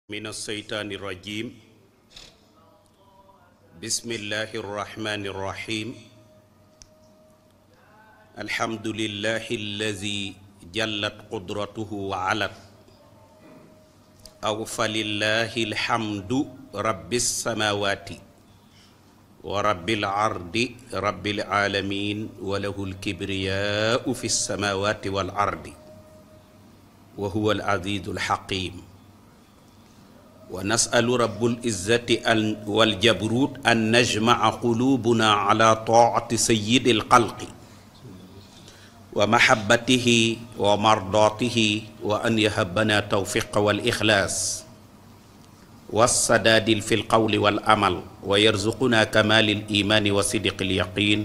من الشيطان الرجيم بسم الله الرحمن الرحيم الحمد لله الذي جلت قدرته وعلت أو فلله الحمد رب السماوات ورب العرض رب العالمين وله الكبرياء في السماوات والأرض وهو العزيز الحكيم ونسأل رب العزة والجبروت أن نجمع قلوبنا على طاعة سيد الخلق ومحبته ومرضاته وأن يهبنا توفيق والإخلاص والسداد في القول والعمل ويرزقنا كمال الإيمان وصدق اليقين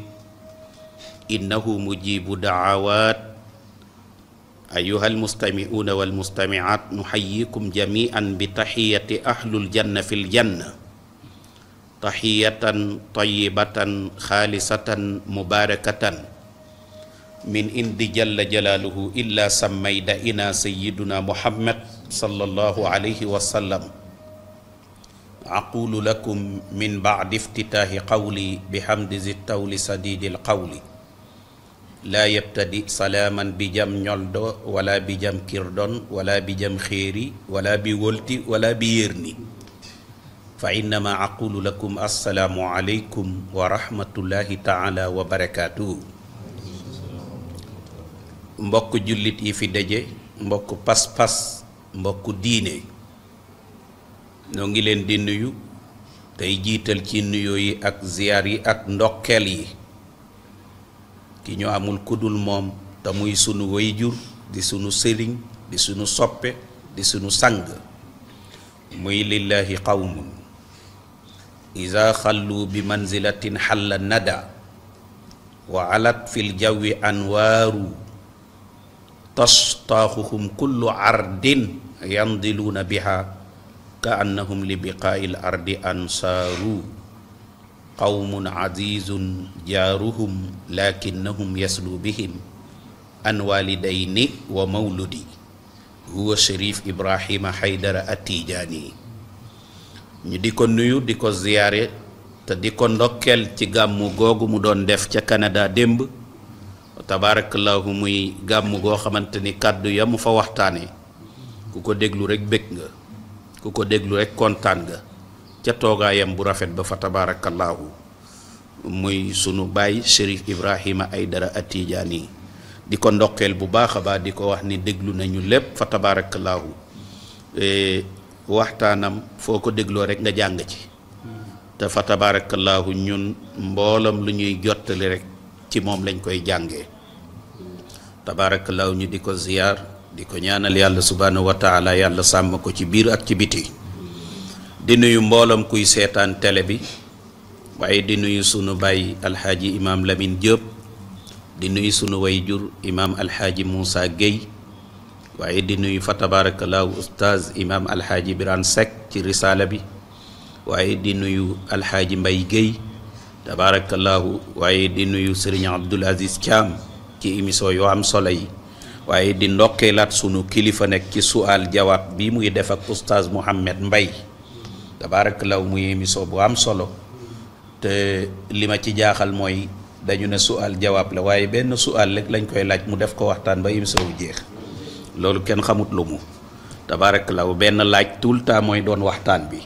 إنه مجيب دعوات أيها المستمعون والمستمعات نحييكم جميعا بتحية أهل الجنة في الجنة تحية طيبة خالصة مباركة من عند جل جلاله إلا سمينا سيدنا محمد صلى الله عليه وسلم أقول لكم من بعد افتتاح قولي بحمد ذي الطول سديد القول لا يبتدئ سلاما بجم نولدو ولا بجم كردون ولا بجم خيري ولا بولتي ولا بيرني فإنما أقول لكم السلام عليكم ورحمة الله تعالى وبركاته mbokk jullit yi fi daje mbokk pas-pas mbokk diine ñoo ngi leen di nuyu tey jiital ci nuyoo yi ak ziyaar yi ak ndokkeel yi ki ñu amul kudul moom te muy sunu wayjur di sunu sëriñ di sunu soppe di sunu sang muy lillahi qawmun iza xallu bi manzilatin xalla nada wa alat fil jawi anwaaru tastaaxuhum kullu ardin yandiluuna biha ka annahum li biqaa'il ardi ansaaru qawmun azizun jaaruhum lakinnahum yaslu bihim an walidayni wa mawludi huwa Cherif Ibrahima Haydara At-Tijaani ñu di ko nuyu di ko ziyaare te di ko ndokkeel ci gàmmu googu mu doon def ca Canada démb tabarakallahu muy gàmmu goo xamante ni kàddu ya mu fa waxtaane ku ko déglu rek bég nga ku ko déglu rek kontaan nga ca toogaayam bu rafet ba fa tabarakallahu muy sunu baay Cherif Ibrahima Haydara At-Tijaani di ko ndokkeel bu baax a baax di ko wax ni déglu nañu lépp fa tabarakallahu waxtaanam foo ko dégloo rek nga jàng ci te fa tabarakallahu ñun mboolam lu ñuy jottali rek ci moom lañ koy jàngee tabarakallahu ñu di ko ziyaar di ko ñaanal yàlla subhanahu wa taala yàlla sàmm ko ci biir ak ci biti di nuyu mboolam kuy seetaan télé bi waaye di nuyu sunu baay alxaaji imam Lamine Diop di nuyu sunu wayjur imam alxaaji Moussa Gueye waaye di nuyu fa tabarakallahu oustaz imam alxaaji Birane Seck ci risaala bi waaye di nuyu alxaaji Mbay Gueye tabarakallahu waaye di nuyu Serigne Abdoul Aziz Thiam ci émission yoo am solo yi waaye di ndokkeelaat sunu kilifa nekk ci sual jawaab bi muy def ak oustaz Mouhamed Mbay tabarakallahu muy émission bu am solo te li ma ci jaaxal mooy dañu ne sual jawaab la waaye benn sual rek lañ koy laaj mu def ko waxtaan ba émission bu jeex loolu kenn xamut lu mu tabarakallahu benn laaj tout le temps mooy doon waxtaan bi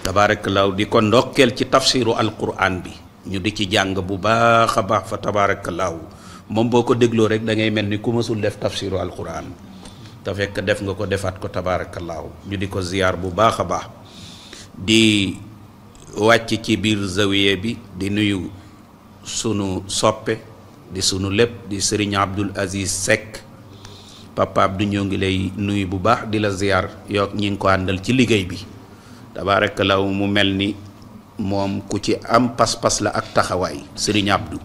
tabarakallahu di ko ndokkeel ci tafsiru alquran bi ñu di ci jàng bu baax a baax fa tabarakallahu moom boo ko dégloo rek da ngay mel ni ku mësul def tafsiru alquran te fekk def nga ko defaat ko tabarakallahu ñu di ko ziyaar bu baax a baax di wàcc ci biir zawiye bi di nuyu sunu soppe di sunu lépp di Serigne Abdoul Aziz Seck papa Abdou ñoo ngi lay nuyu bu baax di la ziyaar yook ñi ngi ko àndal ci liggéey bi tabarakallahu mu mel ni moom ku ci am pas-pas la ak taxawaay Serigne Abdou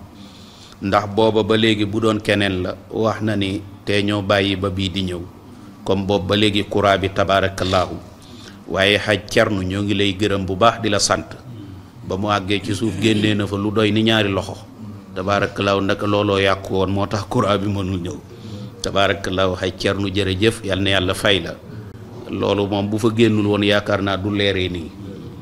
ndax booba ba léegi bu doon keneen la wax na ni te ñoo bàyyi ba bii di ñëw comme boobu ba léegi courant bi tabarakallahu waaye xaj cernu ñoo ngi lay gërëm bu baax di la sant ba mu àggee ci suuf génnee na fa lu doy ni ñaari loxo tabarakallahu ndaka looloo yàqu woon moo tax courant bi mënul ñëw tabarakallahu xaj cernu jërëjëf yal na yàlla fay la loolu moom bu fa génnul woon yaakaar naa du leeree nii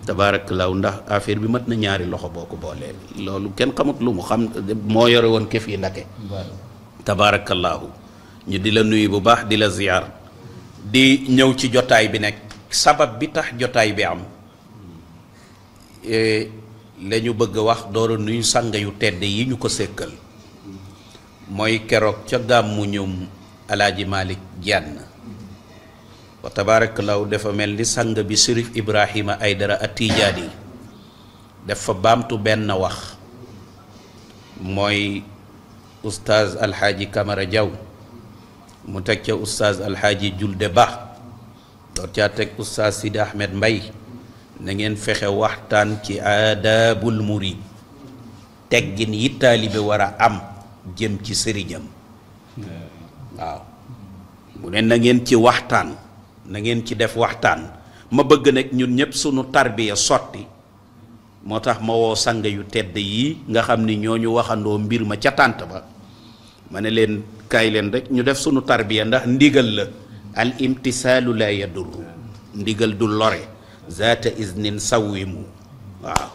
tabaarakallaahu ndax affaire bi mat na ñaari loxo boo ko boolee loolu kenn xamut lu mu xam moo yore woon këf yi ndake tabaarakallaahu ñu di la nuyu bu baax di la ziyaar di ñëw ci jotaay bi nekk sabab bi tax jotaay bi am la ñu bëgg a wax doora nuyu sang yu tedd yi ñu ko sékkal mooy keroog ca gàmmu ñum alaaji Malick Diagne wa tabaarakallaahu dafa mel ni sang bi Sërif Ibrahima Aydara At-Tijaani dafa baamtu benn wax mooy oustaz alxaaji Kamara Jaw mu teg ca oustaz alxaaji Julde Ba doot caa teg oustaz Sidi Ahmed Mbay na ngeen fexe waxtaan ci aadaabul murid teggin yi taalibe war a am jëm ci sëriñam waaw mu ne na ngeen ci waxtaan na ngeen ci def waxtaan ma bëgg nag ñun ñëpp sunu tarbiya sotti moo tax ma woo sang yu tedd yi nga xam ni ñooñu waxandoo mbir ma ca tànt ba ma ne leen kaay leen rek ñu def sunu tarbiya ndax ndigal la al imtisaalu la yadurru ndigal du lore zaata iznin sawwimu waaw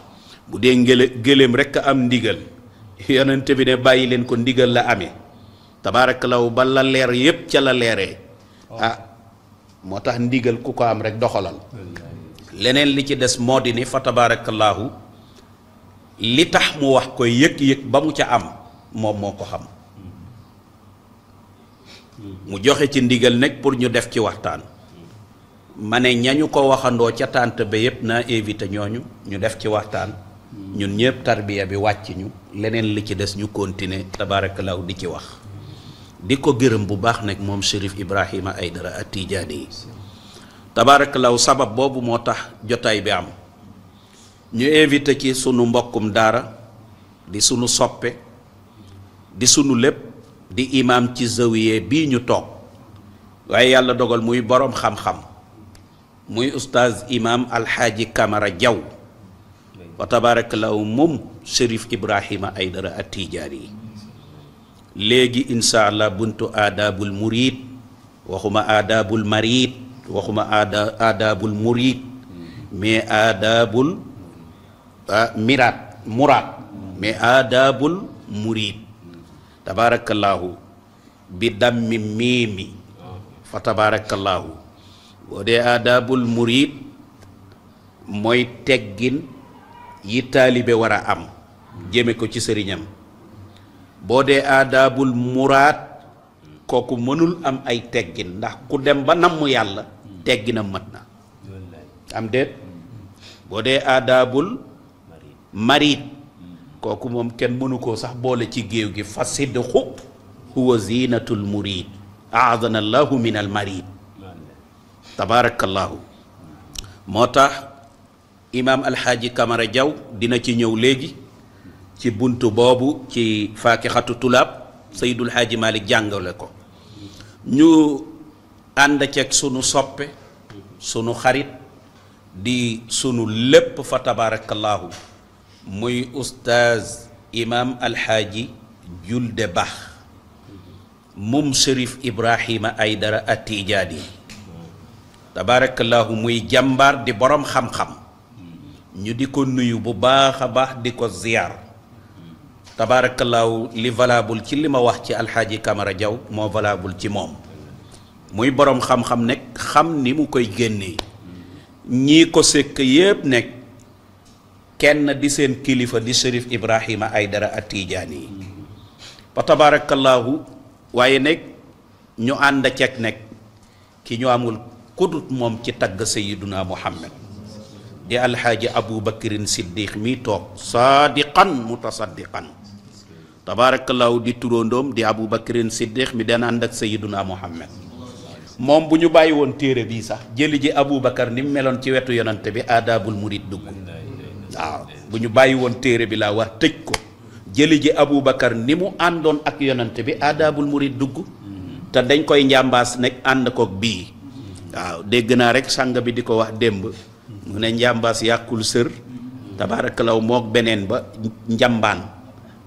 bu dee gëléem rek am ndigal yonent bi ne bàyyi leen ko ndigal la amee tabaarakallaahu ba la leer yépp ca la leeree moo tax ndigal ku ko am rek doxalal leneen li ci des moo di ni fa tabaarakallaahu li tax mu wax ko yëg-yëg ba mu ca am moom moo ko xam mu joxe ci ndigal nag pour ñu def ci waxtaan ma ne ñañu ko waxandoo ca tànt ba yépp naa invité ñooñu ñu def ci waxtaan ñun ñëpp tarbiya bi wàcc ñu leneen li ci des ñu continuer tabaarakallaahu di ci wax di ko gërëm bu baax nag moom Chérif Ibrahima Aydara At-Tijaani yi tabaarakallaahu sabab boobu moo tax jotaay bi am ñu invité ci sunu mbokkum daara di sunu soppe di sunu lépp di imam ci zawiye bii ñu toog waaye yàlla dogal muy boroom xam-xam muy oustaz imam alxaaji Kamara Jaw wa tabaarakallaahu moom Chérif Ibrahima Aydara At-Tijaani yi léegi insha allah buntu aadaabul murid waxuma aadaabul marid waxuma aadaabul murid mais aadaabul muraad mais aadaabul murid tabaarakallaahu bi dammi miimi fa tabaarakallaahu boo dee aadaabul murid mooy teggin yi taalibe war a am jëme ko ci sëriñam boo dee aadaabul muraad kooku mënul am ay teggin ndax ku dem ba namm yàlla tegginam mat na am déet boo dee aadaabul marid kooku moom kenn mënu koo sax boole ci géew gi fa sidqu huwa zinatul murid aadana allahu min al marid tabaarakallaahu moo tax imaam alxaaji Kamara Jaw dina ci ñëw léegi ci buntu boobu ci faakixatu tulaab Seydul Xaaji Malik jàngale ko ñu ànd ceeg sunu soppe sunu xarit di sunu lépp fa tabaarakallaahu muy ustaaz imaam alxaaji Julde Ba mum Chérif Ibrahima Aydara At-Tijaani tabaarakallaahu muy jàmbaar di borom xam-xam ñu di ko nuyu bu baax a baax di ko ziyaar tabaarakallaahu li valable ci li ma wax ci alxaaji Kamara Jaw moo valable ci moom muy boroom xam-xam nekk xam ni mu koy génnee ñii ko sëkk yépp nekk kenn di seen kilifa di Chérif Ibrahima Aydara At-Tijaani yi fa tabaarakallaahu waaye nekk ñu ànd ceeg nekk ki ñu amul kudut moom ci tagg Sayyiduna Muhammad di alxaaji Abu Bakrin Siddiq mi toog saadiqan mutasaddiqan tabaarakallaahu di turóondoom di Abu Bakrin Siddiq mi dana ànd ak Sayyiduna Muhammad moom bu ñu bàyyi woon téere bii sax jëli ji Abu Bakar ni mu meloon ci wetu yonante bi aadaabul murid dugg waaw bu ñu bàyyi woon téere bi laa war tëj ko jëli ji Abu Bakar ni mu àndoon ak yonante bi aadaabul murid dugg te dañ koy njàmbaas nekk ànd koog bii waaw dégg naa rek sàng bi di ko wax démb mu ne njàmbaas yàqul sër tabaarakallaahu mook beneen ba njambaan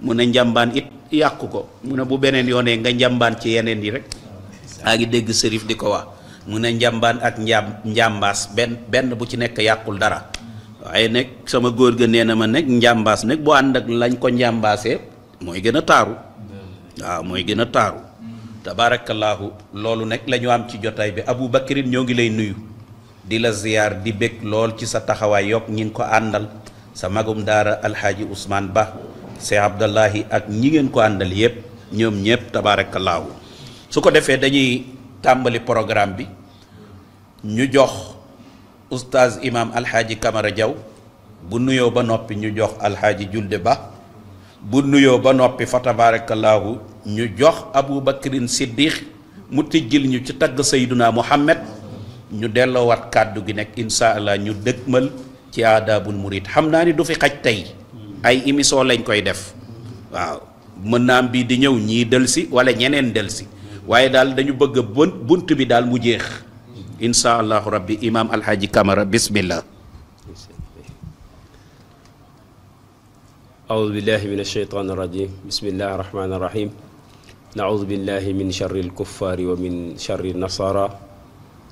mu ne njambaan it yàqu ko mu ne bu beneen yoonee nga njambaan ci yeneen yi rek aa ngi dégg sërif di ko wax mu ne njambaan ak njàmbaas benn bu ci nekk yàqul dara waaye nag sama góor ga nee na ma nekk njàmbaas nag bu ànd ak lañ ko njàmbaasee mooy gën a taaru waaw mooy gën a taaru tabaarakallaahu loolu nag la ñu am ci jotaay bi Abu Bakrin ñoo ngi lay nuyu di la ziyaar di bég lool ci sa taxawaay yokk ñi ngi ko àndal sa magum daara alxaaji Ousmane Ba Cheikh Abdallahi ak ñi ngeen ko àndal yépp ñoom ñépp tabaarakallaahu su ko defee dañuy tàmbali programme bi ñu jox oustaz imam alxaaji Camara Diaw bu nuyoo ba noppi ñu jox alxaaji Julde Ba bu nuyoo ba noppi fa tabaarakallaahu ñu jox Abu Bakrin Siddiq mu tijjil ñu ci tagg Sayyiduna Muhammad ñu delloowaat kàddu gi nekk insha allah ñu dëgmal ci aadaabul murid xam naa ni du fi xaj tey ay émission lañ koy def waaw mën naa am bii di ñëw ñii delsi wala ñeneen delsi waaye daal dañu bëgg bunt bi daal mu jeex insha allahu rabbi imam alxaaji Camara bismillah أعوذ بالله من الشيطان الرجيم بسم الله الرحمن الرحيم نعوذ بالله من شر الكفار ومن شر النصارى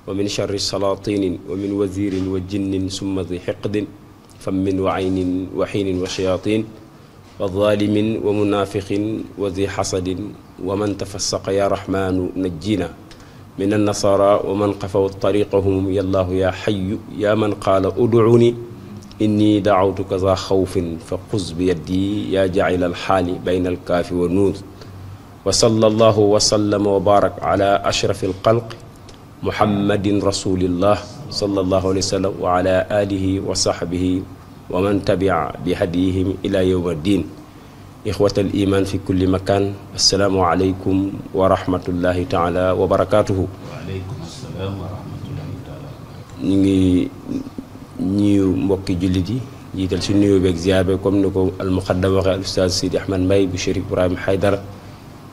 ومن شر السلاطين ومن وزير وجن ثم ذي حقد فم وعين وحين وشياطين وظالم ومنافق وذي حسد ومن تفسق يا رحمن نجينا من النصارى ومن قفوا طريقهم يا الله يا حي يا من قال ادعوني إني دعوتك ذا خوف فخذ بيدي يا جاعل الحال بين الكاف والنون وصلى الله وسلم وبارك على أشرف الخلق محمد رسول الله صلى الله عليه وسلم وعلى آله وصحبه ومن تبع بهديهم إلى يوم الدين إخوة الإيمان في كل مكان السلام عليكم ورحمة الله تعالى وبركاته waaleykum salaam wa rahmatullahi taala ñiyu mbokki jullit yi jiital si nuyoo beeg ziar bi comme ni ko almuqaddam waxee al ustaaz Sidi Ahmad Mbaye bu Chérif Ibrahima Haydara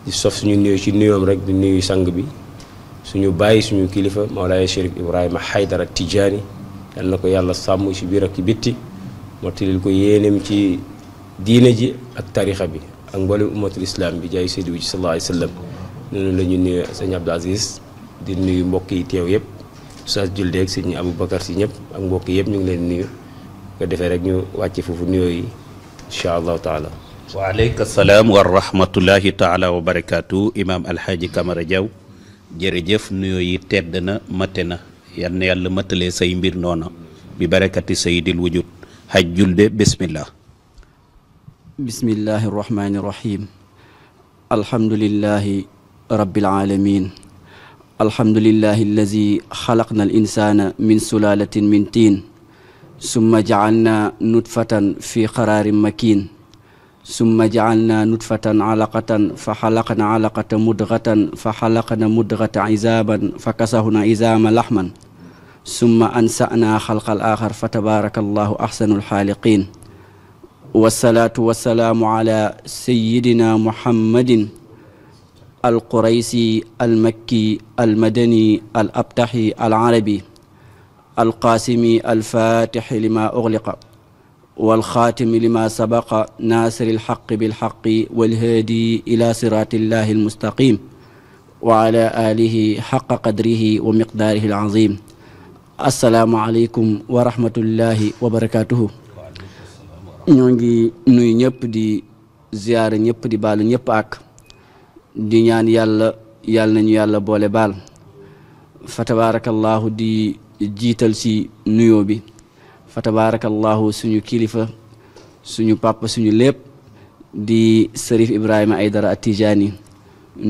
di sof suñu nuyoo ci nuyoom rek di nuyu sang bi suñu bàyyi suñu kilifa Mawlaaya Chérif Ibrahima Haydara Tijaani yal na ko yàlla sàmm ci biir ak ci bitti mottalil ko yéeneem ci diine ji ak tarixa bi ak mboolem ummatul islam bi jaay Seydi bi sallallahu alayhi wa sallam noonu la ñu nuyu sëñ Abdou Aziz di nuyu mbokk yi teew yëpp Oustaz Julde ak sëñ Aboubacar si ñëpp ak mbokk yëpp ñu ngi leen nuyu ko defee rek ñu wàcce foofu nuyoo yi incha allahu taala waaleykum salaam wa rahmatullahi taala wa barakaatu imaam alxaaji Camara Diaw jërëjëf nuyoo yi tedd na mate na yal na yàlla matalee say mbir noona bi barakati sayyidil wujud haj Julde bismillah bismillahi rahmani rahim alhamdulillahi rabbil alamin الحمد لله الذي خلقنا الإنسان من سلالة من طين ثم جعلنا نطفة في قرار مكين ثم جعلنا نطفة علقة فخلقنا علقة مضغة فخلقنا مضغة عظاما فكسونا عظاما لحما ثم أنشأنا خلق الآخر فتبارك الله أحسن الخالقين والصلاة والسلام على سيدنا محمد القريسي المكي المدني الأبتحي العربي القاسمي الفاتح لما أغلق والخاتم لما سبق ناصر الحق بالحق والهادي إلى صراط الله المستقيم وعلى آله حق قدره ومقداره العظيم السلام عليكم ورحمة الله وبركاته نيجي نوي ñëpp di ziyaare ñëpp di baalu ñëpp ak di ñaan yàlla nañu yàlla boole baal fa tabarakallahu di jiital ci nuyoo bi fa tabarakallahu suñu kilifa suñu papa suñu lépp di Sërif Ibrahima Aydara At-Tijaani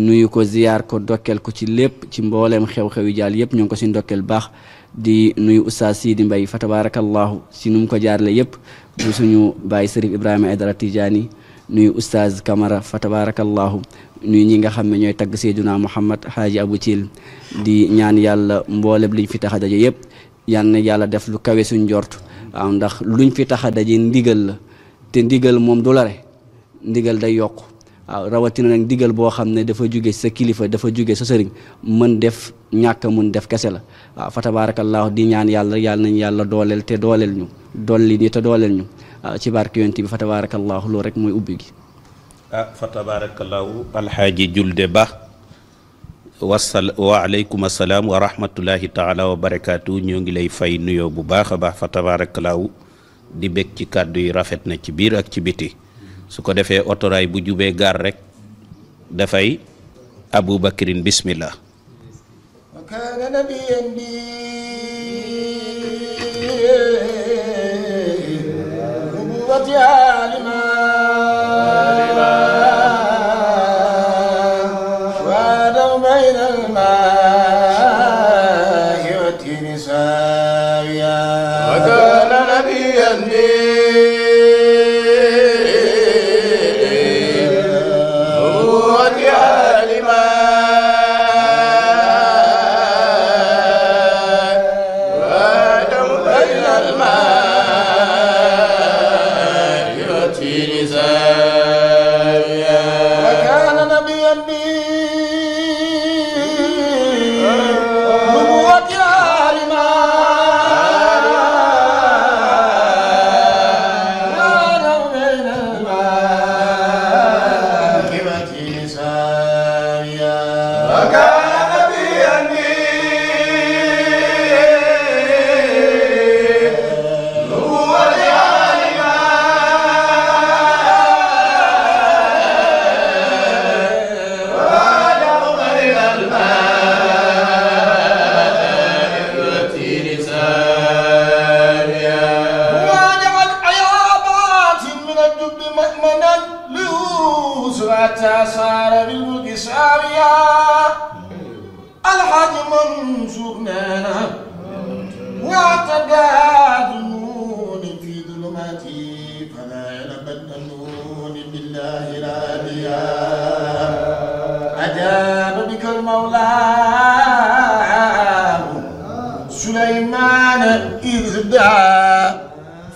nuyu ko ziyaar ko dokkel ko ci lépp ci mbooleem xew-xew yi jàll yëpp ñu ngi ko ci ndokkel baax di nuyu Oustaz Sidi Mbaye fa tabarakallahu ci nu mu ko jaarle yëpp bu suñu baay Sërif Ibrahima Aydara At-Tijaani nuyu Oustaz Camara fa tabarakallahu nuyu ñi nga xam ne ñooy tagg Seydina Muhammad Haaji Abu Thiel di ñaan yàlla mboolem liñ fi tax a daje yëpp yal na yàlla def lu kawe suñ njort waaw ndax luñ fi tax a daje ndigal la te ndigal moom du lare ndigal day yokk waaw rawatina nag ndigal boo xam ne dafa jóge sa kilifa dafa jóge sa sëriñ mën def ñàkk mun def kese la waaw fa tabarakallahu di ñaan yàlla nañ yàlla dooleel te dooleel ñu dolli ni te dooleel ñu waaw ci barke yonent bi fa tabarakallahu loolu rek mooy ubbi gi fa tabarakallahu alxaaji Julde Ba waaleykum asalaam wa rahmatullahi taala wa barakaatu. ñoo ngi lay fay nuyoo bu baax a baax fa tabarakalaahu di bég ci kàddu yi rafet na ci biir ak ci biti su ko defee otoraay bu jubee gaar rek dafay Aboubacrine bismillah. wa kaana nabiyyan bi nubuwwati alima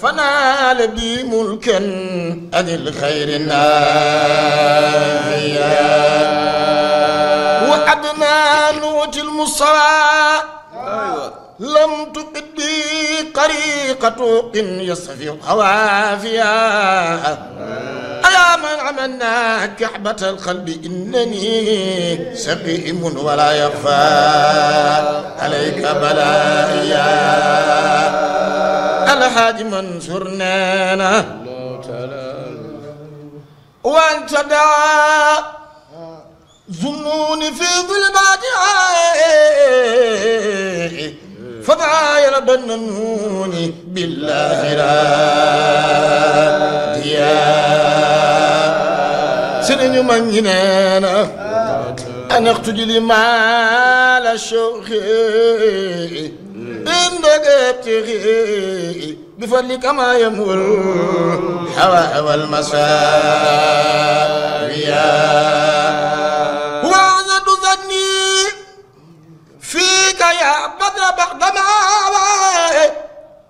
فنال بي ملكا عن الخير النافيا وعدنا نوت المصطفى لم تقد بي قريقة يصفي القوافيا يا من عملنا كعبة القلب إنني سقيم ولا يخفى عليك بلايا الحاج منصور نانا وانت دعا ظنوني في ظلمات فضايا بنوني بالله راديا سنين من ينانا أنا اقتجلي مال الشوخ عندك ابتغي بفضلك ما يمول الحواء والمساوية وعزد ظني فيك يا بدر بعدما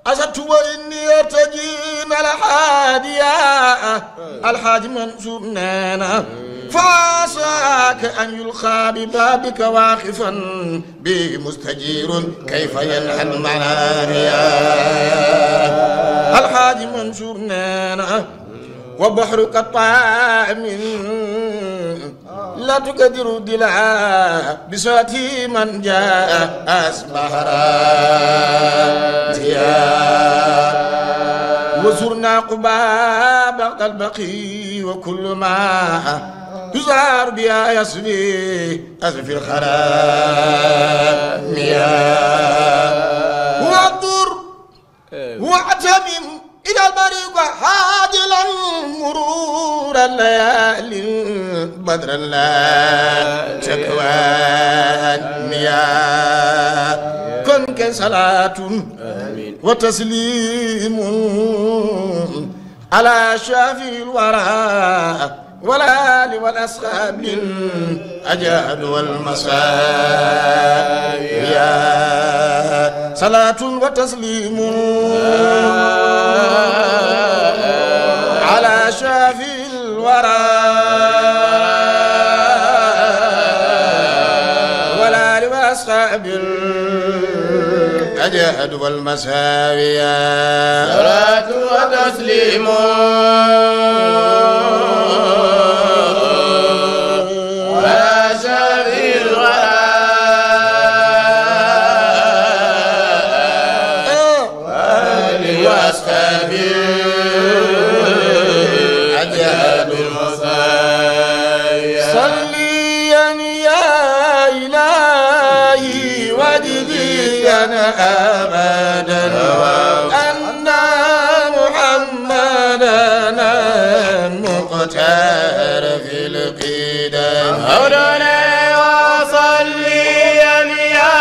أزدت وإني أرتجين الحادية الحاج منصور نانا فعساك أن يلقى ببابك واقفا به مستجير كيف ينحى المناريا الحاج منصور نانا وبحرك الطعام لا تقدر دلعا بساتي من جاء أصبح راتيا وزرنا قباب البقي وكل ما يزار بها يسفي أسفي الخرام يا واضر واعتمم إلى البريق حاجلا مرور الليالي بدر لا شكوان يا كن صلاة وتسليم على شافي الورى والآل والأصحاب الأجاد والمسايا صلاة وتسليم على شافي الورى والآل والأصحاب الأجاد والمسايا صلاة وتسليم على شافي الورى في أجهاد المصايا صليا يا إلهي واجزيا أبدا أن محمدنا المختار في القدم مولانا وصليا يا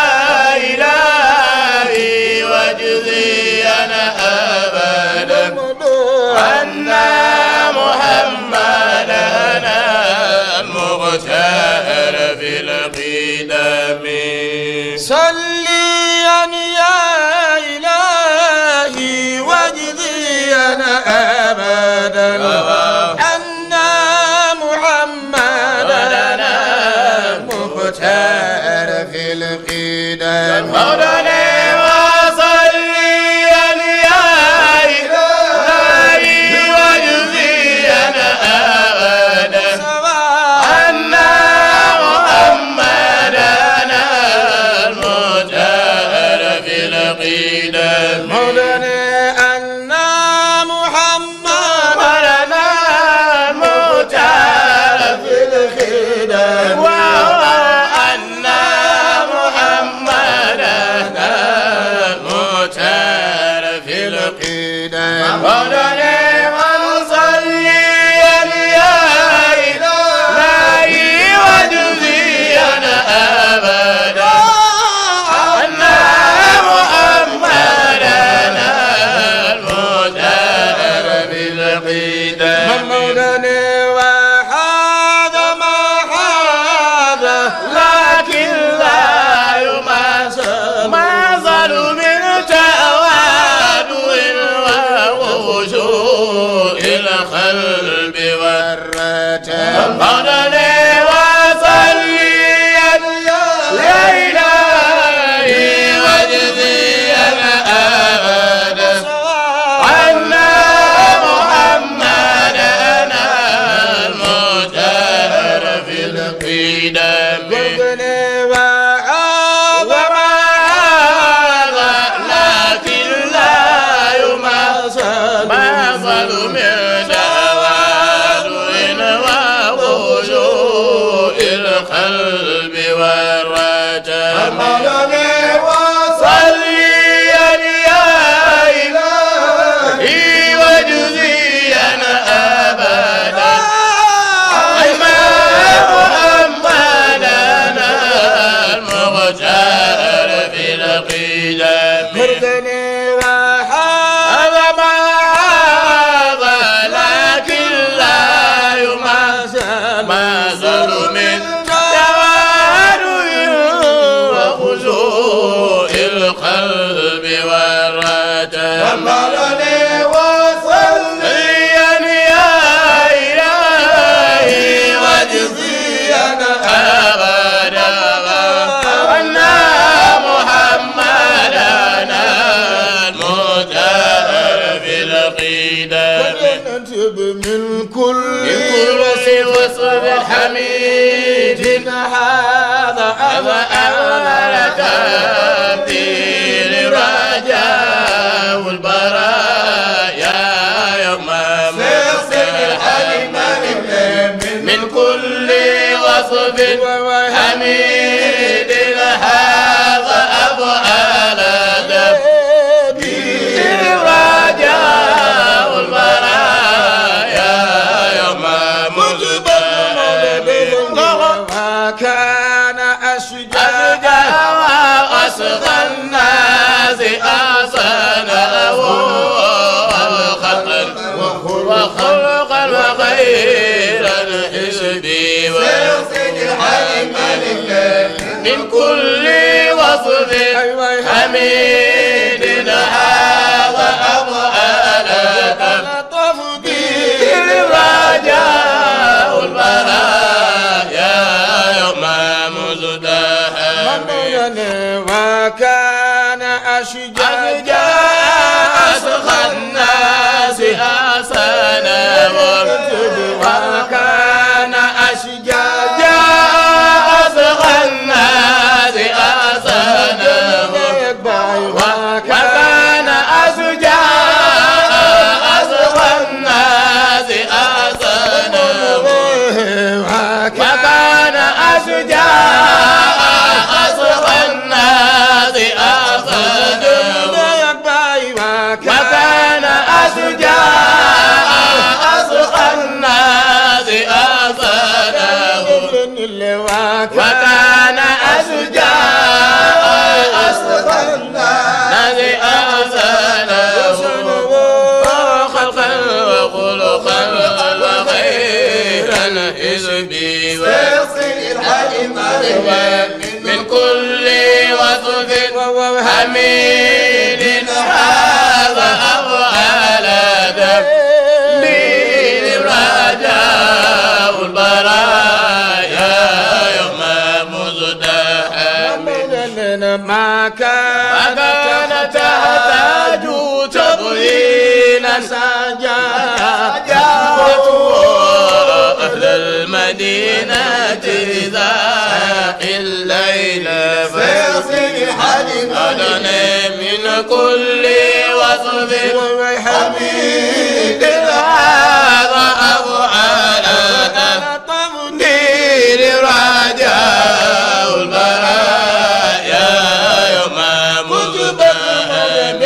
إلهي واجزيا أبدا أن محمدنا المختار في القدم صليا يا إلهي واجزيا أبدا أن محمدنا المختار في القدم مولانا وصليا يا إلهي واجزيا أبدا أن محمدنا المختار في القدم مولانا أن محمدنا المختار في القدم وأن محمدنا المختار في القدم مولانا وصليا يا إلهي واجزيا أبدا أن محمدنا المختار في القدم مولانا وهذا ما هذا لكن لا يماثل ما زال من تواضع وخشوع القلب والرجاء مولانا وصليا يا إلهي واجزيا أبدا أن محمدنا المختار في القدم وما هذا لكن لا يماثل ما زال من تواضع وخشوع القلب والرجاء مولانا وصليا يا إلهي واجزيا أبدا أن محمدنا المختار في القدم هذا ما هذا لكن لا يماثل ما زال من تواضع وخشوع القلب والرجاء مولانا وصليا يا إلهي واجزيا أبدا أن محمدنا المختار في القدم من كل وصف حميد هذا أمل تبديل رجاء البرايا يوم من كل وصف حميد هذا أفعال تبديل رجاء البرايا يوم كان أشجع وأصغى الناس أحسنه وخلقا وخير الحسب من كل وصف حميد هذا أفعال تفضيل رجاء البرايا يوم مزدحم وكان أشجع أسخى الناس حسنا وكان أشجع أسخى الناس حسنا وكان أشجع من كل وصف حميد هذا أفعال تبليل رجاء البرايا يوم مزدحم ما كان تحتاج تبيينا أهل المدينة إذا الليل فيصل أدنى من كل وصف حميد هذا أفعال تفضيل رجاء البرايا يوم مزدحم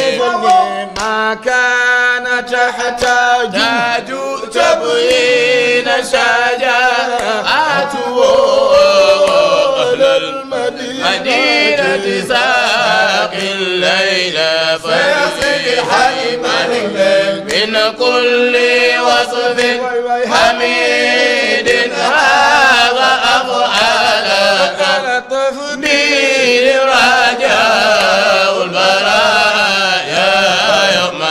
ما كان تحتاج تبيين شجاعته أهل المدينة ساق الليل فيصيح من كل وصف حميد هذا أفعال تفضيل رجاء البرايا يوم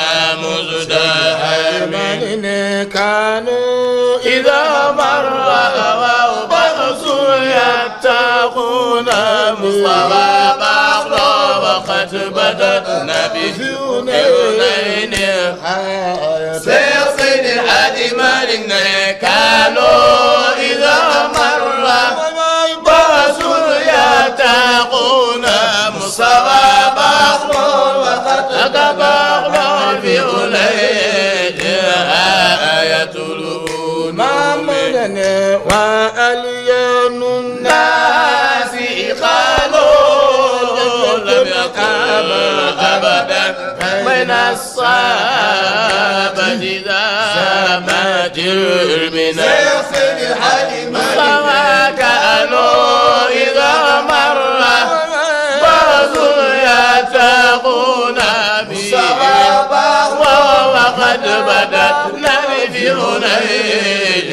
مزدحم كانوا إذا مر وبخس يتقون مصطفى بغضا وقد بدت نبي عيونين سيصل الحادي مالنا كانوا إذا مر بخس يتقون مصطفى بغضا وقد بغضا في عيونين آية محمدنا وأليان الناس قالوا لم يقام أبدا من الصحابة إذا مات المنى فما كانوا إذا مر بعض يتقون به وقد بدت في هنين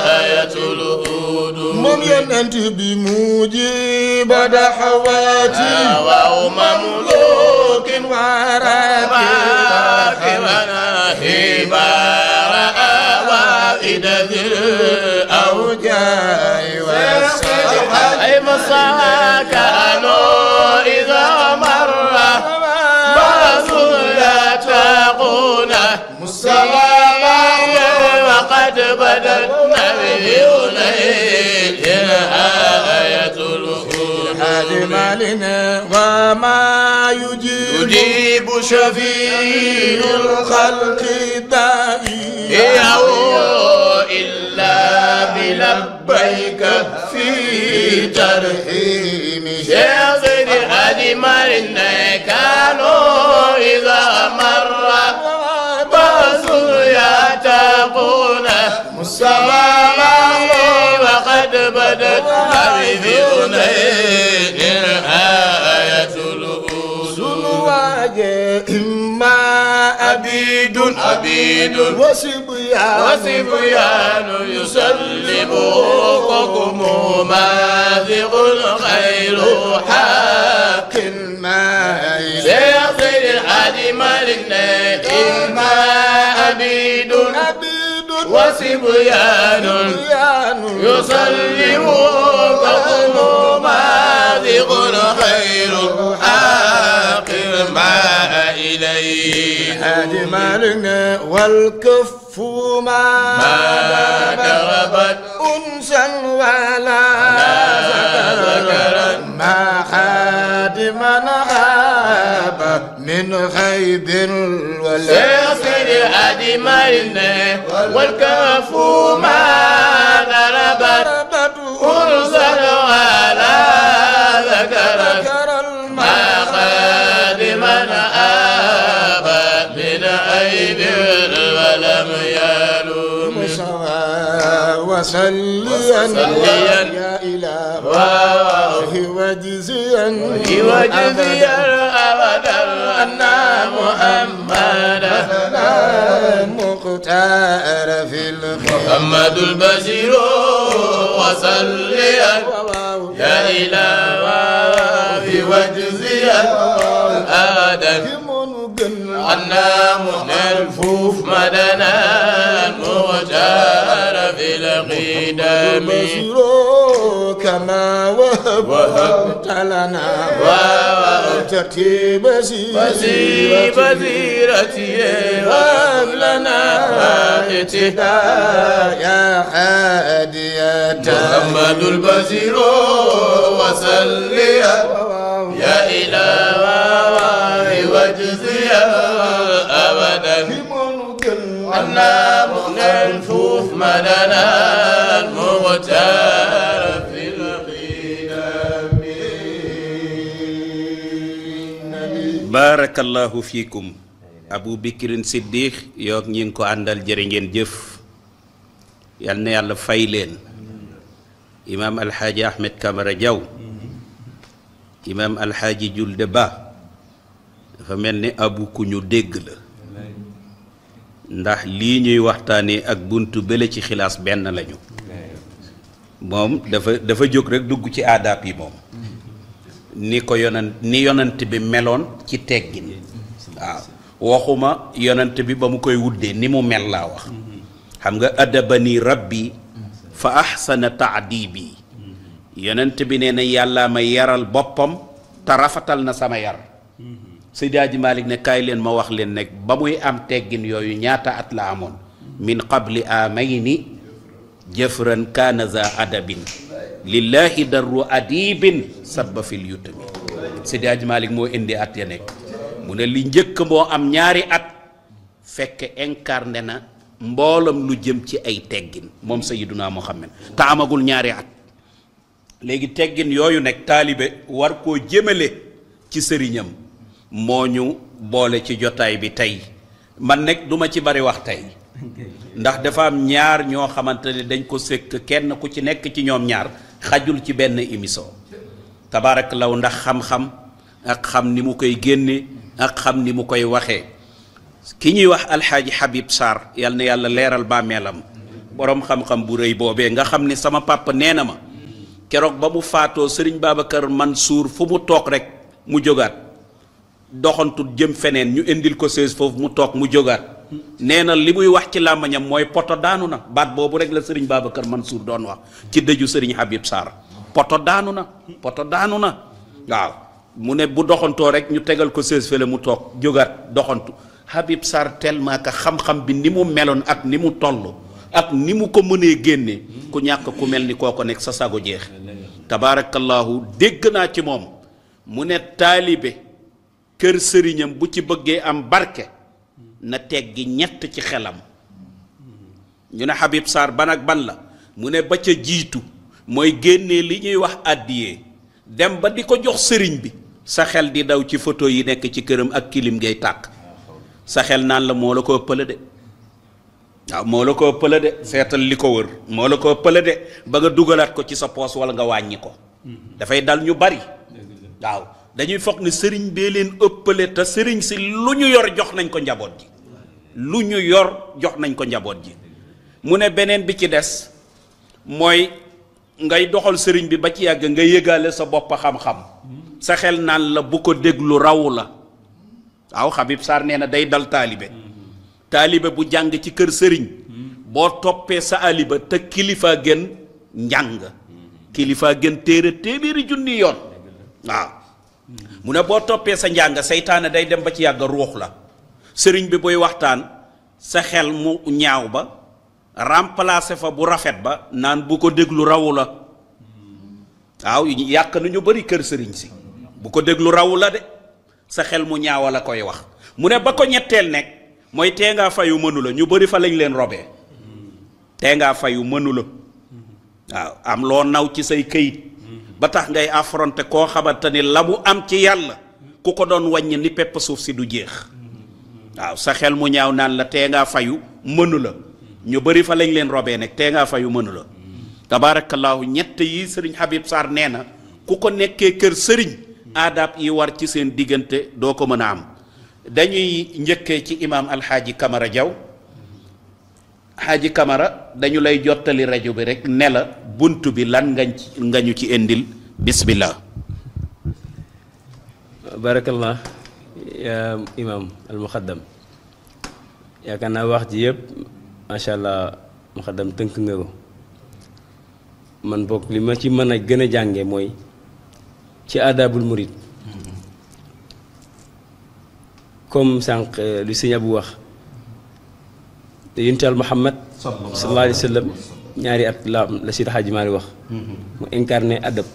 آية الهود من ينت بموجب دعواتي وهو مملوك وراكب هبار وائد ذي الأوجاع والسحاب أي مصا كانوا إذا مر بعض يتقون وقد بدت نبينا آية الوحود هذه مالنا وما يجيب شفيع الخلق دائي إلا بلبيك في ترحيمه شاغر هذه مالنا كانوا إذا مر يتقون مصطفى وقد بدت حبيبنا آية الوحود إما عبيد وصبيان يسلموكم ماذق الخير حق الماء سيصل الحادي مالنا إما عبيد وصبيان يسلموكم ماذق الخير حق الماء إليه هذه مالنا والكف ما دربت أنسا ولا ذكرا ما خادما غاب من خيب ولا سيصل أدمرنا والكف ما دربت أنسا ولا ذكرا ما خادما آبت من عيب ولم يلوم وصليا يا إله وجزيا أبدا أن محمدا مختار في الخير محمد البشير وصليا إله في وجزي أبدا أنا مهلفوف مدنا مغتار في القدم كما وهبت لنا وترتيب بزيرتي وهب لنا اهتداء يا هادية محمد البزير وسلي يا إلهي واجزي أبدا أنا مهلفوف مدنا المغتار في القدم. barakallahu fiikum Abu Bakrin Siddiq yoog ñi ngi ko àndal jërë ngeen jëf yal na yàlla fay leen imaam alxaaji Ahmed Camara Diaw imaam alxaaji Julde Ba dafa mel ni abu ku ñu dégg la ndax lii ñuy waxtaanee ak buntu bële ci xilaas benn lañu moom dafa jóg rek dugg ci aadaab yi moom ni ko yonant bi meloon ci teggin waaw waxuma yonant bi ba mu koy wuddee ni mu mel laa wax xam nga adabani rabbi fa ahsana taadibi yonant bi nee na yàllaa ma yaral boppam te rafatal na sama yar Seydi Hadji Malick ne kaay leen ma wax leen nekk ba muy am teggin yooyu ñaata at la amoon min qabli amayni jëfran kaana za adabin lillahi darru adibin sabba fil yutami Seydi Hadji Malick moo indi at ya nekk mu ne li njëkk moo am ñaari at fekk incarné na mboolam lu jëm ci ay teggin moom Sayyiduna Muhammad te amagul ñaari at léegi teggin yooyu nekk taalibe war koo jëmale ci sëriñam moo ñu boole ci jotaay bi tey man nekk duma ci bari wax tey ndax dafa am ñaar ñoo xamante ne dañ ko sëkk kenn ku ci nekk ci ñoom ñaar xajul ci benn émission tabaarakallaahu ndax xam-xam ak xam ni mu koy génne ak xam ni mu koy waxee ki ñuy wax alxaaji Habib Sarr yal na yàlla leeral bàmmeelam boroom xam-xam bu rëy boobee nga xam ni sama papa nee na ma keroog ba mu faatoo Serigne Babacar Mansour fu mu toog rek mu jógaat doxantu jëm feneen ñu indil ko sées foofu mu toog mu jógaat nee na li muy wax ci làmmañam mooy poto daanu na baat boobu rek la Serigne Babacar Mansour doon wax ci dëju Serigne Habib Sarr poto daanu na waaw mu ne bu doxantoo rek ñu tegal ko sées fële mu toog jógaat doxantu Habib Sarr tellement que xam-xam bi ni mu meloon ak ni mu toll ak ni mu ko mënee génne ku ñàkk ku mel ni kooko nekk sa sago jeex tabaarakallaahu dégg naa ci moom mu ne taalibe kër sëriñam bu ci bëggee am barke na teggi ñett ci xelam ñu ne Habib Sarr ban ak ban la mu ne ba ca jiitu mooy génnee li ñuy wax àddiyee dem ba di ko jox sëriñ bi sa xel di daw ci photo yi nekk ci këram ak kilim ngay tàkk sa xel naan la moo la ko ëppale de waaw moo la ko ëppale de seetal li ko wër moo la ko ëppale de ba nga dugalaat ko ci sa poos wala nga wàññi ko dafay dal ñu bari waaw dañuy foog ni sëriñ bee leen ëppale te sëriñ si lu ñu yor jox nañ ko njaboot ji lu ñu yor jox nañ ko njaboot ji mu ne beneen bi ci des mooy ngay doxal sëriñ bi ba ci yàgg nga yëgaale sa bopp xam-xam sa xel naan la bu ko déglu raw la waaw Habib Sarr nee na day dal taalibe bu jàng ci kër sëriñ boo toppee sa aliba te kilifa gën njàng kilifa gën téeméeri junni yoon waaw mu ne boo toppee sa njàng seytaane day dem ba ci yàgg ruux la sëriñ bi buy waxtaan sa xel mu ñaaw ba remplacer fa bu rafet ba naan bu ko déglu rawu la waaw yàq na ñu bari kër sëriñ si bu ko déglu rawu la de sa xel mu ñaawa la koy wax mu ne ba ko ñetteel nekk mooy tee ngaa fayu mënu la ñu bari fa lañ leen robee tee ngaa fayu mënu la waaw am loo naw ci say këyit ba tax ngay affronter koo xamante ni la mu am ci yàlla ku ko doon wàññi ni pepp suuf si du jeex waaw sa xel mu ñaaw naan la tee ngaa fayu mënu la ñu bari fa lañ leen robee nag tee ngaa fayu mënu la tabaarakallaahu ñett yi sëriñ Habib Sarr nee na ku ko nekkee kër sëriñ aadaab yi war ci seen diggante doo ko mën a am dañuy njëkkee ci imaam alxaaji Camara Diaw xaaji Camara dañu lay jottali rajo bi rek ne la bunt bi lan nga ñu ci indil bismillah. barakallah ya imam al muxaddam yaakaar naa wax ji yëpp macha allah muxaddam tënk nga ko man bokk li ma ci mën a gën a jànge mooy ci adabul murid comme sànq lu sëñ Abu wax te yuntal Muhammad sallallahu alayhi wa sallam ñaari at la Seydi Hadji Malick wax mu incarné adab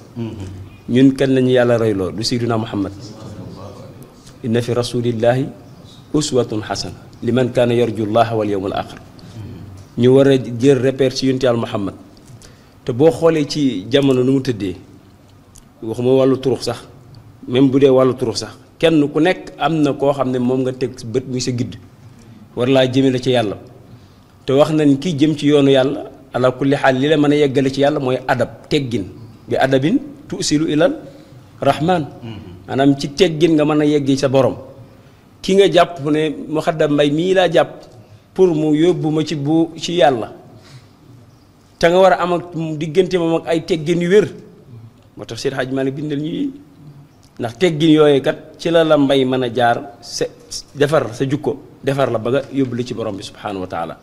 ñun kan lañu yàlla royloo du Seydina Muhammad inna fi rasulillahi uswatun xasana liman kaana yarju llaha wal yawmal axir ñu war a jël repère ci yuntal Muhammad te boo xoolee ci jamono nu mu tëddee waxuma wàllu turux sax même bu dee wàllu turux sax kenn ku nekk am na koo xam ne moom nga teg bët muy sa gidd war laa jëme la ci yàlla te wax nañ kii jëm ci yoonu yàlla ala kulli xaal li la mën a yeggale ci yàlla mooy adab teggin bi adabin tusilu ilal rahman maanaam ci teggin nga mën a yeggi sa borom ki nga jàpp ne Muxaddam Mbay mii laa jàpp pour mu yóbbu ma ci yàlla te nga war a am ak diggante moom ak ay teggin yu wér moo tax Seydi Hadji Malick bindal ñuy ndax teggin yooyu kat ci la mbay mën a jaar defar sa jukko defar la ba nga yóbbu la ci borom bi subhanahu wa taala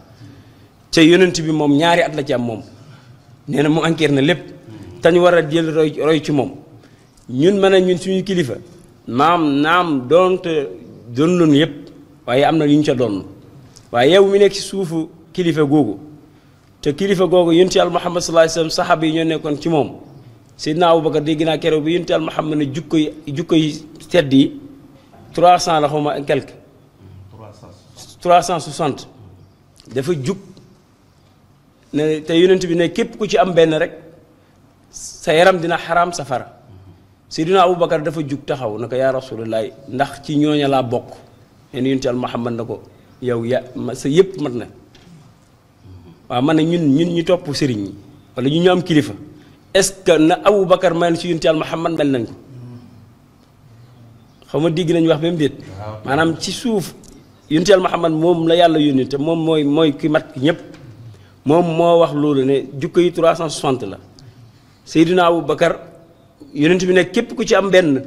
te yonent bi moom ñaari at la ci am moom nee na mu enquête na lépp te ñu war a jël roy ci moom ñun mën a ñun suñu kilifa naam doonte doon loonu yëpp waaye am na yu ñu ca doon waaye yow mi nekk ci suufu kilifa googu te kilifa googu yonent Yàlla Muhammad sallallahu alayhi wasallam saxaaba yi ñoo nekkoon ci moom Seydina Abubakar dégg naa keroog bi yonent Yàlla Muhammad ne jukko yi tedd yi 300 la xaw ma quelque 360 dafa jug ne te yonent bi ne képp ku ci am benn rek sa yaram dina xaraam safara Seydina Abubakar dafa jug taxaw na ko yaa Rasulullah ndax ci ñooña laa bokk leen yonent Yàlla Muhammad na ko yow sa yëpp mat na waaw man ne ñun ñu topp sëriñ ñi wala ñu am kilifa est-ce que na Abubakar mel ci yonent Yàlla Muhammad mel nañ ko xaw ma dégg nañu wax ba mu déet maanaam ci suuf yonent Yàlla Muhammad moom la yàlla yónni te moom mooy ki mat ñëpp moom moo wax loolu ne jukko yi 360 la Seydina Abubakar yonent bi ne képp ku ci am benn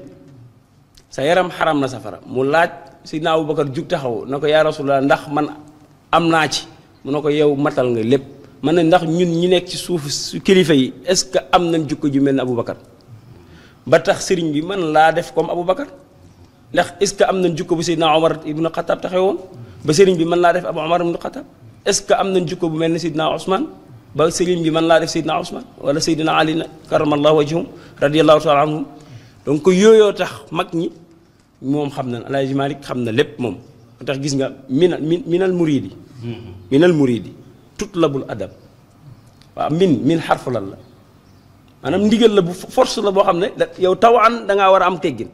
sa yaram xaram na safara mu laaj Seydina Abubakar jug taxaw na ko yaa Rasulullah ndax man am naa ci mu ne ko yow matal nga lépp man ne ndax ñun ñi nekk ci suuf su kilifa yi est-ce que am nañ jukko ju mel ne Aboubacar ba tax sëriñ bi man laa def comme Aboubacar ndax est-ce que am nañ jukko bu Seydina Omar ibnu Xattaab taxawoon ba sëriñ bi mën laa def Abu Omar ibnu Xattaab est-ce que am nañ jukko bu mel ne Seydina Ousmane ba sëriñ bi mën laa def Seydina Ousmane wala Seydina Ali karamallahu wajhum radiyallahu taala anhum donc yooyoo tax mag ñi moom xam na Alaaji Malick xam na lépp moom moo tax gis nga minal muridi tutlabul adab waaw min xarfu lan la maanaam ndigal la bu force la boo xam ne yow tawaan da ngaa war a am teggin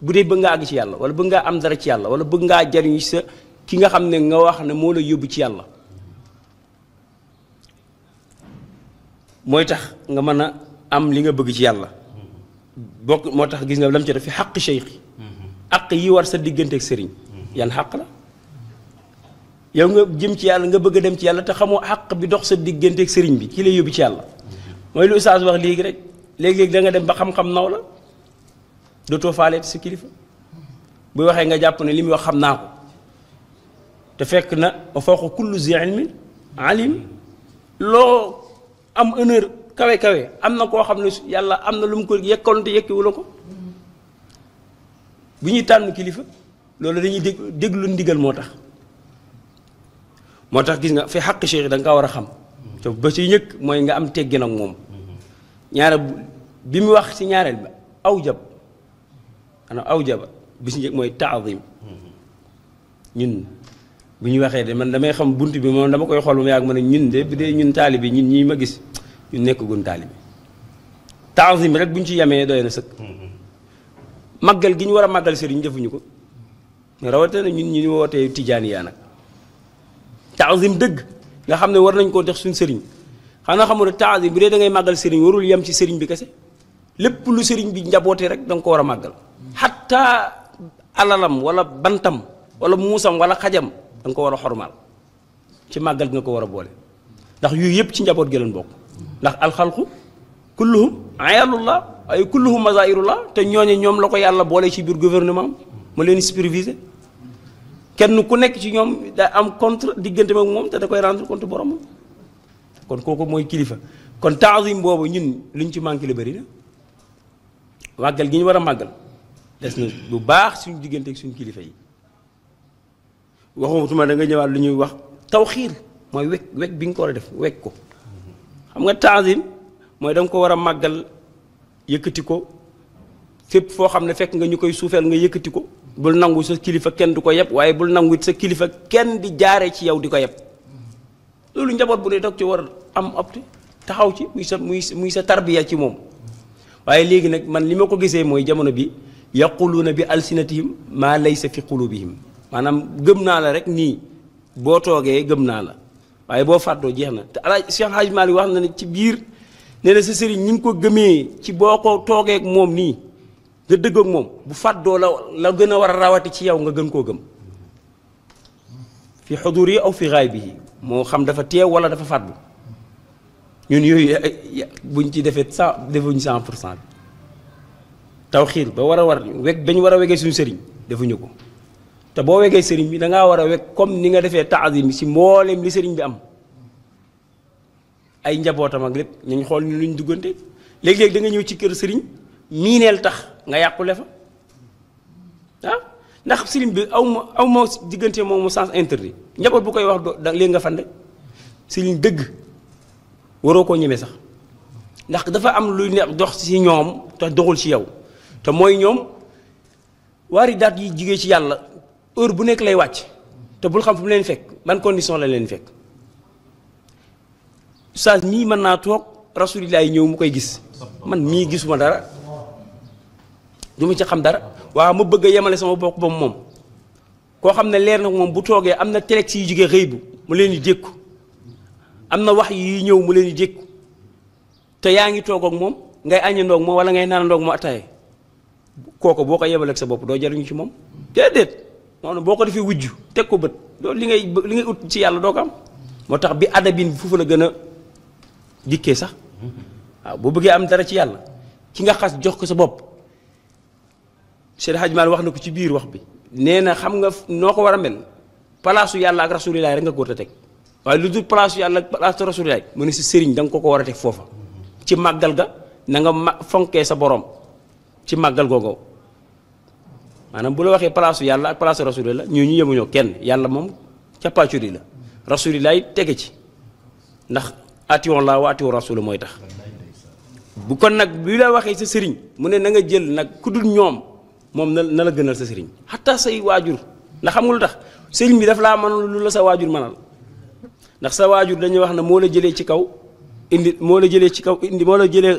bu dee bëgg ngaa àgg ci yàlla wala bëgg ngaa am dara ci yàlla wala bëgg ngaa jariñ sa ki nga xam ne nga wax ne moo la yóbbu ci yàlla mooy tax nga mën a am li nga bëgg ci yàlla bokk moo tax gis nga lam ci def fi xaq cheikh aq yi war sa digganteeg sëriñ yan xaq la yow nga jëm ci yàlla nga bëgg a dem ci yàlla te xamoo xaq bi dox sa digganteeg sëriñ bi ki lay yóbbu ci yàlla mooy lu Oustaz wax léegi rek léegi-léegi da nga dem ba xam-xam naw la dootoo faaleet sa kilifa bu waxee nga jàpp ne li muy wax xam naa ko te fekk na wa fawqa kulli zi ilmin alim loo am honneur kawe am na koo xam ne yàlla am na lu mu ko yekkoon te yekkiwu la ko bu ñuy tànn kilifa loolu dañuy déglu ndigal moo tax gis nga fi xàq cheikh da nga kaa war a xam te ba ci ñëkk mooy nga am teggin ak moom ñaare bi mu wax ci ñaareel ba aw jaba bi si njëkk mooy taadim ñun bu ñu waxee de man damay xam bunt bi moom dama koy xool mu yàgg ma ne ñun de bu dee ñun taalibi ñun ñii ma gis ñun nekk gun taalibi taadim rek bu ñu ci yemee doy na sëkk màggal gi ñu war a màggal sëriñ defuñu ko rawatina ñun ñu wootee tijaaniyaa nag taazim dëgg nga xam ne war nañ koo def suñ sëriñ xanaa xamul ne taazim bu dee da ngay màggal sëriñ warul yem ci sëriñ bi kese lépp lu sëriñ bi njabootee rek da nga ko war a màggal xatta alalam wala bantam wala muusam wala xajam da nga ko war a xormaal ci màggal gi nga ko war a boole ndax yooyu yëpp ci njaboot gi leen bokk ndax alxalqu kulluhum ayalullah ay kulluhum mazairullah te ñooñe ñoom la ko yàlla boole ci biir gouvernement ma leen superviser kenn ku nekk ci ñoom da am contre diggante ak moom te da koy rendre compte boromam kon kooku mooy kilifa kon taazim boobu ñun luñ ci manqué lu bëri na màggal gi ñu war a màggal des na bu baax suñu diggante ak suñu kilifa yi waxutuma da nga ñëwaat lu ñuy wax tawxiir mooy wekk bi nga ko war a def wekk ko xam nga taazim mooy da nga ko war a màggal yëkkati ko fépp foo xam ne fekk nga ñu koy suufeel nga yëkkati ko bul nangu sa kilifa kenn du ko yeb waaye bul nangu sa kilifa kenn di jaaree ci yow di ko yeb loolu njaboot bu ne dag ci war am opte taxaw ci muy sa tarbiya ci moom waaye léegi nag man li ma ko gisee mooy jamono bi yaquluuna bi alsinatihim maa laysa fi qulubihim maanaam gëm naa la rek nii boo toogee gëm naa la waaye boo fàttoo jeex na te ala Cheikh Hadj Malick wax na ne ci biir nee na sa sëriñ ñi ngi ko gëmee ci boo ko toogee ak moom nii nga dëgg ak moom bu fàddoo la gën a war a rawati ci yow nga gën koo gëm fi xudur yi aw fi gaaybi yi moo xam dafa teew wala dafa fàddu ñun yooyu buñ ci defee defuñ 100% tawxiir ba war a weg bañ war a wegee suñu sëriñ defuñu ko te boo wegee sëriñ bi da ngaa war a weg comme ni nga defee taazim si mboolem li sëriñ bi am ay njabootam ak lépp ñu xool ñu luñ duggante léeg-léeg da nga ñëw ci kër sëriñ miineel tax nga yàqule fa ah ndax sëriñ bi aw ma diggante moom mu sens interdit njaboot bu koy wax da léegi nga fande sëriñ dëgg waroo koo ñeme sax ndax dafa am luy neex dox ci ñoom te doxul ci yow te mooy ñoom waari daat yi jigee ci yàlla heure bu nekk lay wàcc te bul xam fu mu leen fekk ban condition la leen fekk ustaas mii mën naa toog rasulillah yi ñëw mu koy gis man mii gisuma dara du ma ci xam dara waaw ma bëgg a yemale sama bopp ba moom koo xam ne leer na moom bu toogee am na telex yi jógee xëy bu mu leen di dékku am na wax yi ñëw mu leen di dékku te yaa ngi toog ak moom ngay añandoog moom wala ngay naanandoog moom ataye kooku boo ko yemale ak sa bopp doo jariñu ci moom déedéet noonu boo ko defee wujj teg ko bët doo li ngay ut ci yàlla doo ko am moo tax bi adabin foofu la gën a dikkee sax waaw boo bëggee am dara ci yàlla ki nga xas jox ko sa bopp Cheikh Hadj Mal wax na ko ci biir wax bi nee na xam nga noo ko war a mel palaasu yàlla ak rasulilaay rek nga ko teg waaye lu dul palaasu yàlla ak palaasu rasulilaay mu ne si sëriñ da nga ko war a teg foofa ci màggal ga na nga fonkee sa borom ci màggal googu maanaam bu la waxee palaasu yàlla ak palaasu rasulilaay ñoo ñu yemuñoo kenn yàlla moom cappaacuri la rasulilaay tege ci ndax atiyon laa wa atiyon rasul mooy tax bu kon nag bi la waxee sa sëriñ mu ne na nga jël nag ku dul ñoom moom na la gënal sa sëriñ xataa say waajur ndax xam nga lu tax sëriñ bi daf laa mënal lu la sa waajur mënal ndax sa waajur dañuy wax ne moo la jëlee ci kaw indi moo la jëlee ci kaw indi moo la jëlee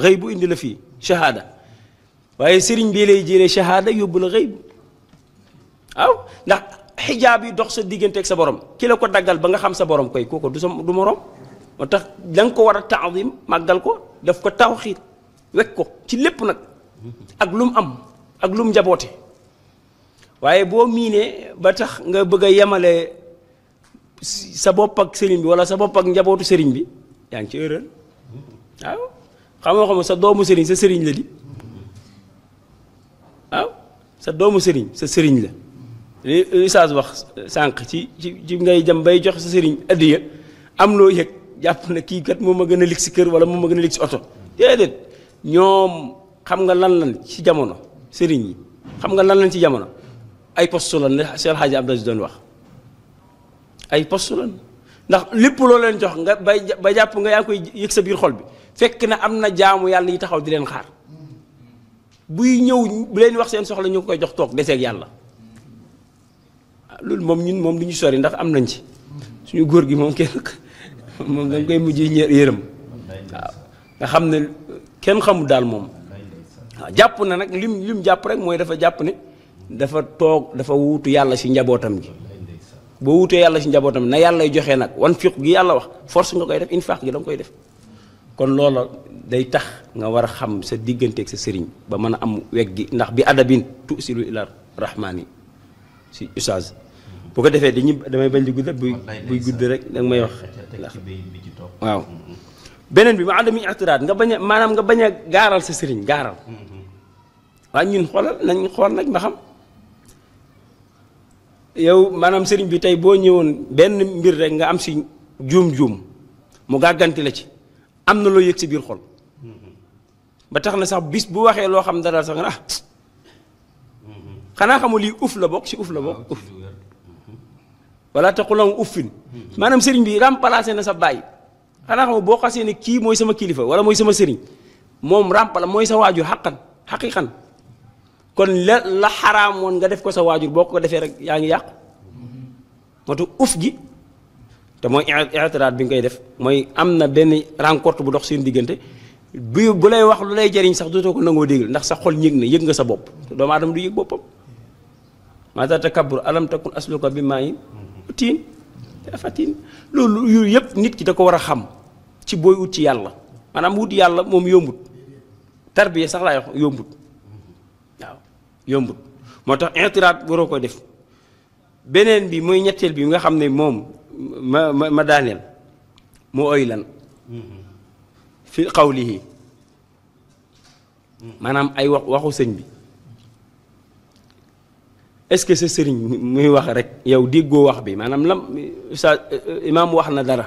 xëy bu indi la fii shahada waaye sëriñ bi lay jëlee shahada yóbbu la xëy bu waaw ndax xijaab yi dox sa diggante ak sa borom ki la ko daggal ba nga xam sa borom koy kooku du morom moo tax da nga ko war a taadim màggal ko daf ko tawxiir wekk ko ci lépp nag ak lu mu am ak lu mu njaboote waaye boo miinee ba tax nga bëgg a yemale sa bopp ak sëriñ bi wala sa bopp ak njabootu sëriñ bi yaa ngi ci erreur waaw xam sa doomu sëriñ sa sëriñ la di waaw sa doomu sëriñ sa sëriñ la li Isaas wax sànq ci ngay jëm bay jox sa sëriñ addiya am loo yëg jàpp na kii kat moom a gën a lig si kër wala moom a gën a lig si oto déedéet ñoom xam nga lan ci jamono sëriñ yi xam nga lan ci jamono ay poste lan ne Cheikh Hadji Abdou Aziz doon wax ay poste lan ndax lépp loo leen jox nga ba jàpp nga yaa koy yëg sa biir xol bi fekk na am na jaamu yàlla yi taxaw di leen xaar buy ñëw bu leen wax seen soxla ñu koy jox toog deseeg yàlla loolu moom ñun moom du ñu sori ndax am nañ ci suñu góor gi moom kenn moom dañ koy mujj yërëm waaw nga xam ne kenn xamul daal moom waaw jàpp na nag lim jàpp rek mooy dafa jàpp ne dafa toog dafa wuutu yàlla si njabootam gi boo wutee yàlla si njabootam na yàlla joxe nag wan fiq gi yàlla wax force nga koy def infaq gi da nga koy def kon loola day tax nga war a xam sa digganteeg sa sëriñ ba mën a am weg gi ndax bi adabin tusilu ila rahmaani si ustaaz bu ko defee damay bañ di gudd buy gudd rek danga may wax waaw beneen bi ma adami i'tiraad nga bañ a maanaam nga bañ a gaaral sa sëriñ gaaral waaye ñun xoolal nañ xool nag ba xam yow maanaam sëriñ bi tey boo ñëwoon benn mbir rek nga am si juum-juum mu gàgganti la ci am na loo yëg si biir xol ba tax na sax bis bu waxee loo xam dara sax nga xanaa xamul lii uf la bokk si uf la bokk uf wala taqulam uffin maanaam sëriñ bi remplacé na sa baay xanaa xamul boo xasee ne kii mooy sama kilifa wala mooy sama sëriñ moom remplacé mooy sa waajur xaqiqan kon la xaraam woon nga def ko sa waajur boo ko defee rek yaa ngi yàqu moo tax uf gi te mooy i'tiraad bi nga koy def mooy am na benn rencontre bu dox seen diggante bu lay wax lu lay jariñ sax dootoo ko nangoo dégg ndax sa xol yëg nga sa bopp te doomu aadama du yëg boppam maa tax takabbur alam takun asluka bi maa yin tiin fatin loolu yooyu yëpp nit ki da ko war a xam ci booy ut ci yàlla maanaam wut yàlla moom yombut tarbiya sax laay wax yombut waaw yombut moo tax i'tiraad waroo ko def beneen bi mooy ñetteel bi nga xam ne moom ma daaneel moo oy lan fi qawlihi maanaam ay waxu sëñ bi est-ce que sa sëriñ muy wax rek yow déggoo wax bi maanaam lam sa imaam wax na dara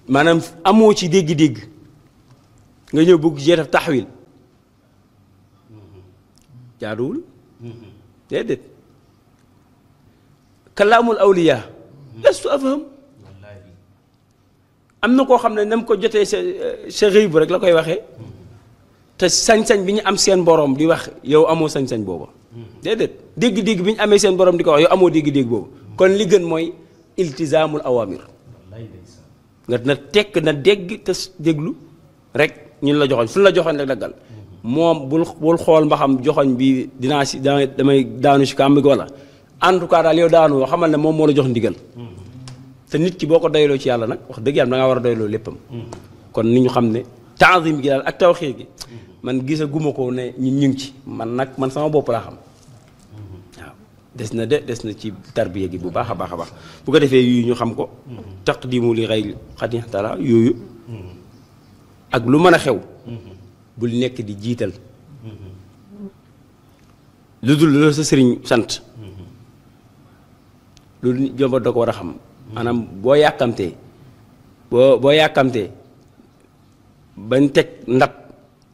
maanaam amoo ci dégg-dégg nga ñëw bëgg jee def taxwil jaaduwul déedéet kalaamul awliya lastu afham am na koo xam ne nam ko jotee sa rëy bu rek la koy waxee te sañ-sañ bi ñu am seen borom di wax yow amoo sañ-sañ booba déedéet dégg-dégg bi ñu amee seen borom di ko wax yow amoo dégg-dégg boobu kon li gën mooy iltizaamul awamir nga na tekk na dégg te déglu rek ñun la joxoñ fu la joxoñ rek daggal moom bul xool mba xam joxoñ bi dinaa si damay daanu si kàmb gi wala en tout cas daal yow daanu xamal ne moom moo la jox ndigal te nit ki boo ko doyloo ci yàlla nag wax dëgg yàlla da ngaa war a doyloo léppam kon ni ñu xam ne taazim gi daal ak tawxiir gi man gisa guma ko ne ñun ñu ngi ci man sama bopp laa xam waaw des na ci tarbiya gi bu baax a baax a baax bu ko defee yu ñu xam ko taqdimu li xayri xadin taala yooyu ak lu mën a xew bul nekk di jiital lu dul loolu sa sëriñ sant loolu jomba da ko war a xam maanaam boo yàkkamtee bañ teg ndab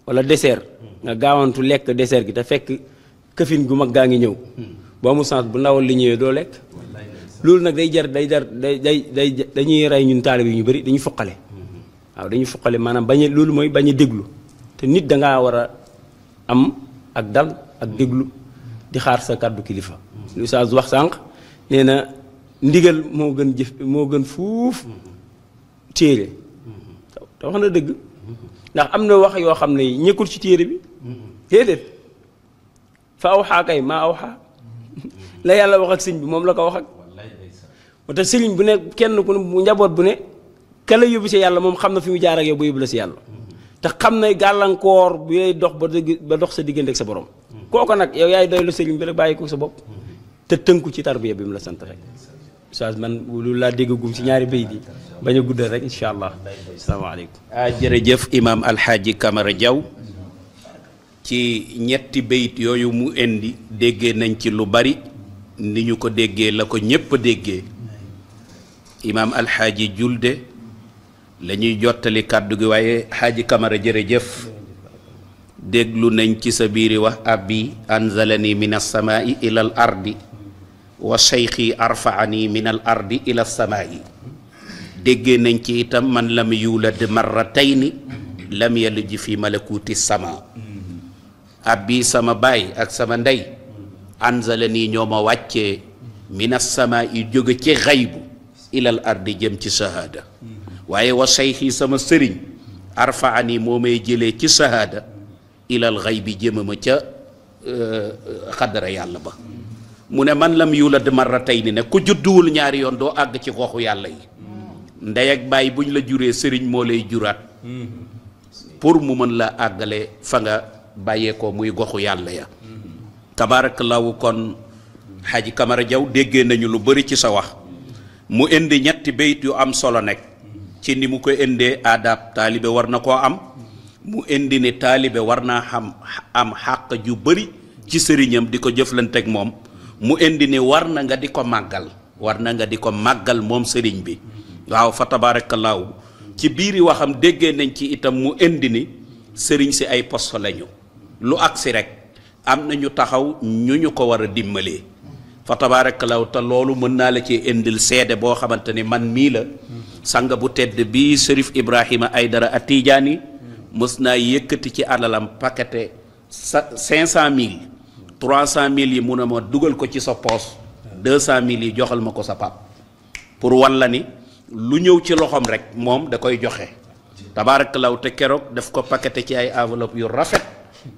wala dessert nga gaawantu lekk dessert gi te fekk këfin gu mag gaa ngi ñëw boo amul sens bu ndawal li ñëwee doo lekk loolu nag dañuy rey ñun taalib yi ñu bëri dañuy foqale waaw dañuy foqale maanaam loolu mooy bañ a déglu te nit dangaa war a am ak dal ak déglu di xaar sa kàddu kilifa lu Oustaz wax sànq nee na ndigal moo gën fuuf téere te wax na dëgg ndax am na wax yoo xam ne ñëkkul ci téere bi déedéet fa awxaa kay maa awxaa la yàlla wax ak sëñ bi moom la ko wax ak moo tax sëriñ bu ne kenn ku ne njaboot bu ne ka la yóbbu si yàlla moom xam na fi mu jaar ak yow ba yóbbu la si yàlla te xam na gàllankoor bu yay dox ba dox sa diggante ak sa borom kooku nag yow yaay doy lu sëriñ bi rek bàyyi ko sa bopp te tënku ci tarbiya bi mu la sant rek Oustaz man lu laa déggagum ci ñaari bayt yi bañ a guddal rek incha allah asalaamaaleykum. jërëjëf imaam Alxaaji Camara Diaw ci ñetti bayt yooyu mu indi déggee nañ ci lu bari ni ñu ko déggee la ko ñépp déggee imaam Alxaaji Julde la ñuy jottali kàddu gi waaye Xaaji Camara jërëjëf déglu nañ ci sa biiri wax abbi anzalani min as-samaa'i ila al ardi wa cheikhi arfaani min al ardi ila samaa'i déggee nañ ci itam man lam yulad marratayni lam yalij fi malakuti sama abbi sama baay ak sama ndey anzalani ñoo ma wàccee min as-samaa'i jóge ci xaybu ila al ardi jëm ci shahada waaye wa cheikhi sama sëriñ arfaani moo may jëlee ci shahada ilal xaybi jëmama ca xadara yàlla ba mu ne man lam yulad marratayni ne ku judduwul ñaari yoon doo àgg ci goxu yàlla yi ndey ak baay buñ la juree sëriñ moo lay juraat pour mu mën la àggale fa nga bàyyeekoo muy goxu yàlla ya tabaarakallaahu kon Xaaji Camara Diaw déggee nañu lu bari ci sa wax mu indi ñetti bayt yu am solo nekk ci ni mu ko indee adab taalibe war na koo am mu indi ne taalibe war naa am xàq ju bëri ci sëriñam di ko jëflanteeg moom mu indi ne war na nga di ko màggal moom sëriñ bi waaw fa tabaarakallaahu ci biiri waxam déggee nañ ci itam mu indi ni sëriñ si ay poste lañu lu agsi rek am na ñu taxaw ñu ko war a dimbalee fa tabaarakallaahu te loolu mën naa la ci indil seede boo xamante ni man mii la sang bu tedd bii Sërif Ibrahima Aydara Atijaani mës naa yëkkati ci alalam paquete 500,000 300,000 yi mu ne ma dugal ko ci sa poos 200,000 yi joxal ma ko sa pap pour wan la ni lu ñëw ci loxoom rek moom da koy joxe tabaarakallaahu te keroog daf ko paquete ci ay enveloppe yu rafet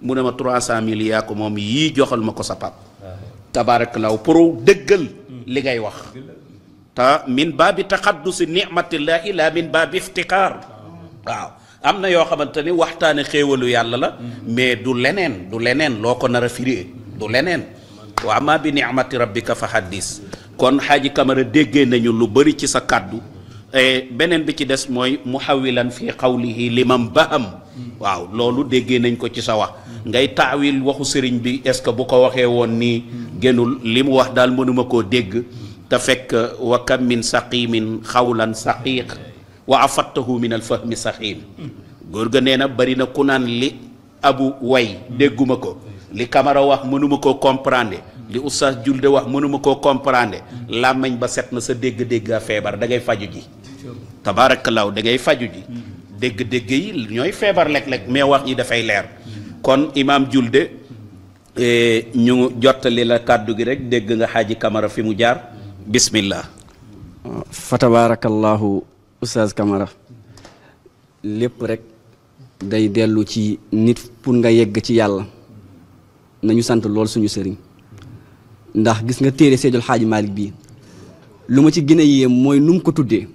mu ne ma 300,000 yaa ko moom yii joxal ma ko sa pap tabaarakallaahu pour dëggal li ngay wax te min baabi taxaddusi nicmatillahi la min baabi iftikaar waaw am na yoo xamante ni waxtaane xéewalu yàlla la mais du leneen loo ko nar a firee du leneen wa amma bi nicmati rabbika fa haddis kon xaaji Camara déggee nañu lu bëri ci sa kàddu beneen bi ci des mooy muhawilan fi qawlihi liman baham waaw loolu déggee nañ ko ci sa wax ngay taawil waxu sëriñ bi est-ce que bu ko waxee woon nii gënul li mu wax daal mënuma koo dégg te fekk wa kam min saqimin xawlan saqiq wa afattahu min al fahmi saxiim góor ga nee na bari na ku naan li abu way dégguma ko li Camara wax mënuma koo comprendre li oustaz Julde wax mënuma koo comprendre làmmañ ba set na sa dégg-dégg a feebar da ngay faju ji tabaarakallaahu da ngay faju ji dégg-dégg yi ñooy feebar léeg-léeg mais wax yi dafay leer kon imaam Julde ñu jottali la kàddu gi rek dégg nga xaaji Camara fi mu jaar bismillah fa tabaarakallaahu Oustaz Camara lépp rek day dellu ci nit pour nga yegg ci yàlla nañu sant lool suñu sëriñ ndax gis nga téere Seydul Xaaji Malick bii lu ma ci gën a yéem mooy nu mu ko tuddee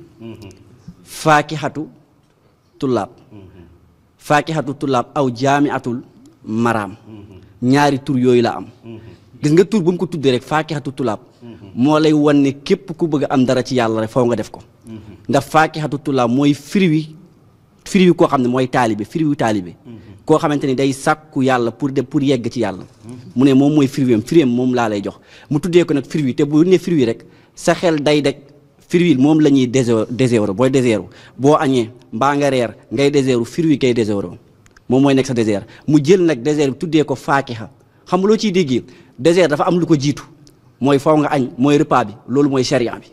faakihatu tullaab aw jaamiatul maraam ñaari tur yooyu la am gis nga tur bu mu ko tuddee rek faakihatu tullaab moo lay wan ne képp ku bëgg am dara ci yàlla rek faw nga def ko ndax faakihatu tullaab mooy firi wi koo xam ne mooy taalibe koo xamante ni day sàkku yàlla pour yegg ci yàlla mu ne moom mooy firiwam moom laa lay jox mu tuddee ko nag firi te bu ne firi rek sa xel day daj firi moom la ñuy désert booy désert boo añee mbaa nga reer ngay désert firi kay désert moom mooy nekk sa désert mu jël nag désert bi tuddee ko faakiha xam nga loo ciy déggee désert dafa am lu ko jiitu mooy faw nga añ mooy repas bi loolu mooy sharia bi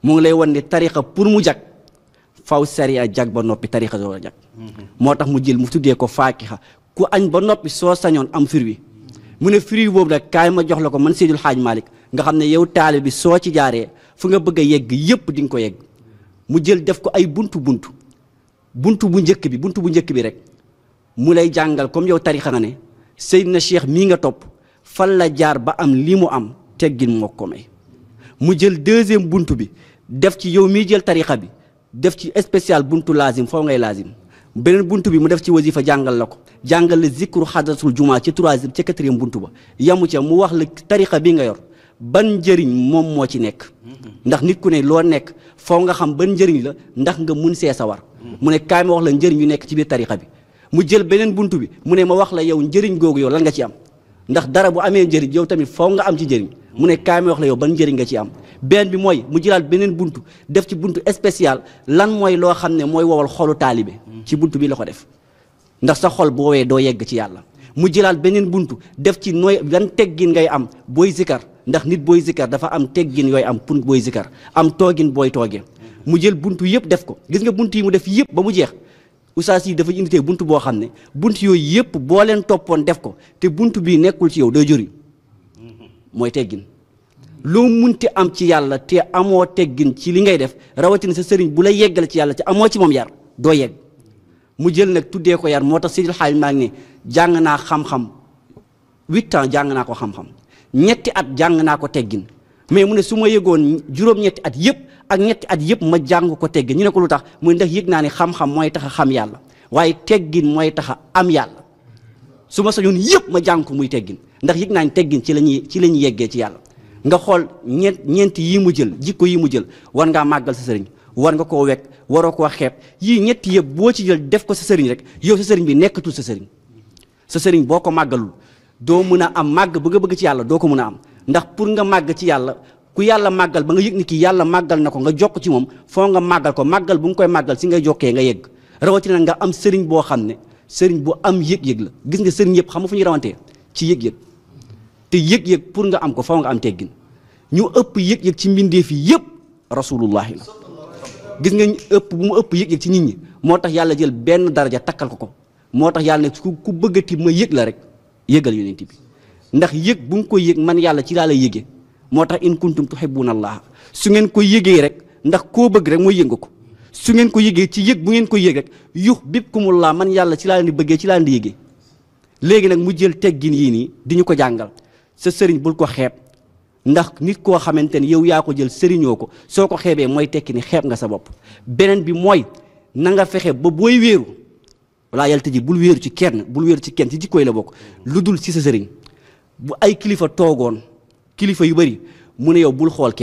mu ngi lay wan ne tariqa pour mu jag faw sharia jag ba noppi tariqa soo jag moo tax mu jël mu tuddee ko faakiha ku añ ba noppi soo sañoon am fruit mu ne fruit boobu nag kaay ma jox la ko man Seydul Xaaj Malick nga xam ne yow taalibe bi soo ci jaaree fu nga bëgg a yegg yépp di nga ko yegg mu jël def ko ay buntu bu njëkk bi rek mu lay jàngal comme yow tarixa nga ne Seydina Cheikh mii nga topp fan la jaar ba am li mu am teggin moo ko may mu jël deuxième buntu bi def ci yow miy jël tarixa bi def ci spécial buntu laazim foo ngay laazim beneen buntu bi mu def ci wasifa jàngal la ko jàngal la zikru xadratul jumaa ci troisième ci quatrième buntu ba yamu ca mu wax la tarixa bi nga yor ban njëriñ moom moo ci nekk ndax nit ku ne loo nekk foo nga xam ban njëriñ la ndax nga mun see sawar mu ne kaay ma wax la njëriñ yu nekk ci biir tarixa bi mu jël beneen buntu bi mu ne ma wax la yow njëriñ googu yow lan nga ci am ndax dara bu amee njëriñ yow tamit foo nga am ci njëriñ mu ne kaay ma wax la yow ban njëriñ nga ci am benn bi mooy mu jëlaat beneen buntu def ci buntu spécial lan mooy loo xam ne mooy wowal xolu taalibe ci buntu bi la ko def ndax sa xol bu woowee doo yegg ci yàlla mu jëlaat beneen buntu def ci nooy lan teggin ngay am booy zikar ndax nit booy zikar dafa am teggin yooyu am pour booy zikar am toogin booy toogee mu jël buntu yëpp def ko gis nga buntu yi mu def yëpp ba mu jeex Oustaz yi dafa inditee buntu boo xam ne buntu yooyu yëpp boo leen toppoon def ko te buntu bii nekkul ci yow day jëriñ mooy teggin loo munti am ci yàlla te amoo teggin ci li ngay def rawatina sa sëriñ bu la yeggale ci yàlla te amoo ci moom yar doo yegg mu jël nag tuddee ko yar moo tax Seydil Xaaj maa ngi ne jàng naa xam-xam 8 ans jàng naa ko xam-xam ñetti at jàng naa ko teggin mais mu ne su ma yëgoon juróom-ñetti at yëpp ak ñetti at yëpp ma jàng ko teggin ñu ne ko lu tax muy ndax yëg naa ne xam-xam mooy tax a xam yàlla waaye teggin mooy tax a am yàlla su ma sañoon yëpp ma jàng ko muy teggin ndax yëg naa ne teggin ci la ñuy yeggee ci yàlla nga xool ñeent yii mu jël jikko yi mu jël war ngaa màggal sa sëriñ war nga koo wekk waroo koo xeeb yii ñetti yëpp boo ci jël def ko sa sëriñ rek yow sa sëriñ bi nekkatul sa sëriñ boo ko màggalul doo mën a am màgg bëgg ci yàlla doo ko mën a am ndax pour nga màgg ci yàlla ku yàlla màggal ba nga yëg ni kii yàlla màggal na ko nga jokk ci moom foo nga màggal ko màggal bu nga koy màggal si ngay jokkee nga yegg rawatina nga am sëriñ boo xam ne sëriñ bu am yëg-yëg la gis nga sëriñ yëpp xam nga fu ñuy rawantee ci yëg-yëg te yëg-yëg pour nga am ko foo nga am teggin ñu ëpp yëg-yëg ci mbindeef yi yëpp rasulullahi la gis nga ëpp bu mu ëpp yëg-yëg ci nit ñi moo tax yàlla jël benn daraja takkal ko moo tax yàlla ne ku bëggati ma yëg la rek yëgal yonent bi ndax yëg bu nga koy yëg man yàlla ci laa lay yëgee moo tax in kuntum tuhibbuna allah su ngeen ko yëgee rek ndax koo bëgg rek mooy yëg nga ko su ngeen ko yëgee ci yëg bu ngeen ko yëg rek yuhbibkumullah man yàlla ci laa leen di bëggee ci laa leen di yëgee léegi nag mu jël teggin yii nii di ñu ko jàngal sa sëriñ bul ko xeeb ndax nit koo xamante ni yow yaa ko jël sëriñoo ko soo ko xeebee mooy tekki ni xeeb nga sa bopp beneen bi mooy na nga fexe ba booy wéeru walaa yàlla tëji bul wéeru ci kenn ci jikkooy la bokk lu dul ci sa sëriñ bu ay kilifa toogoon kilifa yu bari mu ne yow bul xool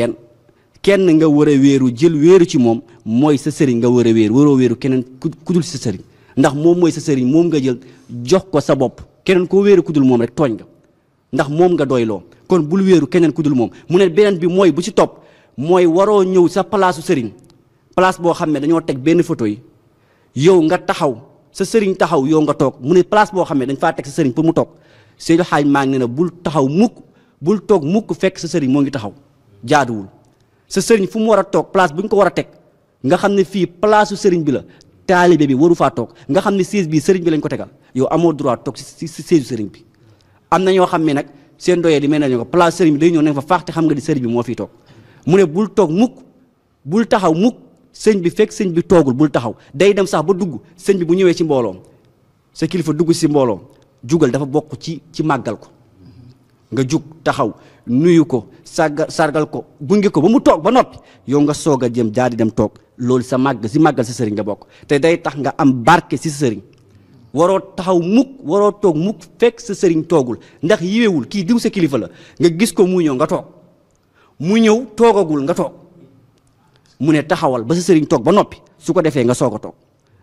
kenn nga war a wéeru jël wéeru ci moom mooy sa sëriñ nga war a wéeru waroo wéeru keneen ku dul ci sa sëriñ ndax moom mooy sa sëriñ moom nga jël jox ko sa bopp keneen koo wéeru ku dul moom rek tooñ nga ndax moom nga doyloo kon bul wéeru keneen ku dul moom mu ne beneen bi mooy bu ci topp mooy waroo ñëw sa palaasu sëriñ place boo xam ne dañoo teg benn photo yi yow nga taxaw sa sëriñ taxaw yow nga toog mu ne place boo xam ne dañ faa teg sa sëriñ pour mu toog Seydou Xaaj maa ngi ne bul taxaw mukk bul toog mukk fekk sa sëriñ moo ngi taxaw jaaduwul sa sëriñ fu mu war a toog place bu ñu ko war a teg nga xam ne fii palaasu sëriñ bi la taalibe bi waru faa toog nga xam ne siège bi sëriñ bi lañ ko tegal yow amoo droit toog si siège sëriñ bi am na ñoo xam ne nag seen doyee di mel nañu ko place sëriñ bi day ñëw ne fa faax te xam nga di sëriñ bi moo fiy toog mu ne bul toog mukk bul taxaw mukk sëñ bi fekk sëñ bi toogul bul taxaw day dem sax ba dugg sëñ bi bu ñëwee ci mbooloom sa kilifa dugg si mbooloom jugal dafa bokk ci màggal ko nga jug taxaw nuyu ko sargal ko gunge ko ba mu toog ba noppi yow nga soog a jëm jaar di dem toog loolu sa màggal sa sëriñ nga bokk te day tax nga am barke si sa sëriñ waroo taxaw mukk waroo toog mukk fekk sa sëriñ toogul ndax yiwewul kii diw sa kilifa la nga gis ko mu ñëw nga toog mu ñëw toogagul nga toog mu ne taxawal ba sa sëriñ toog ba noppi su ko defee nga soog a toog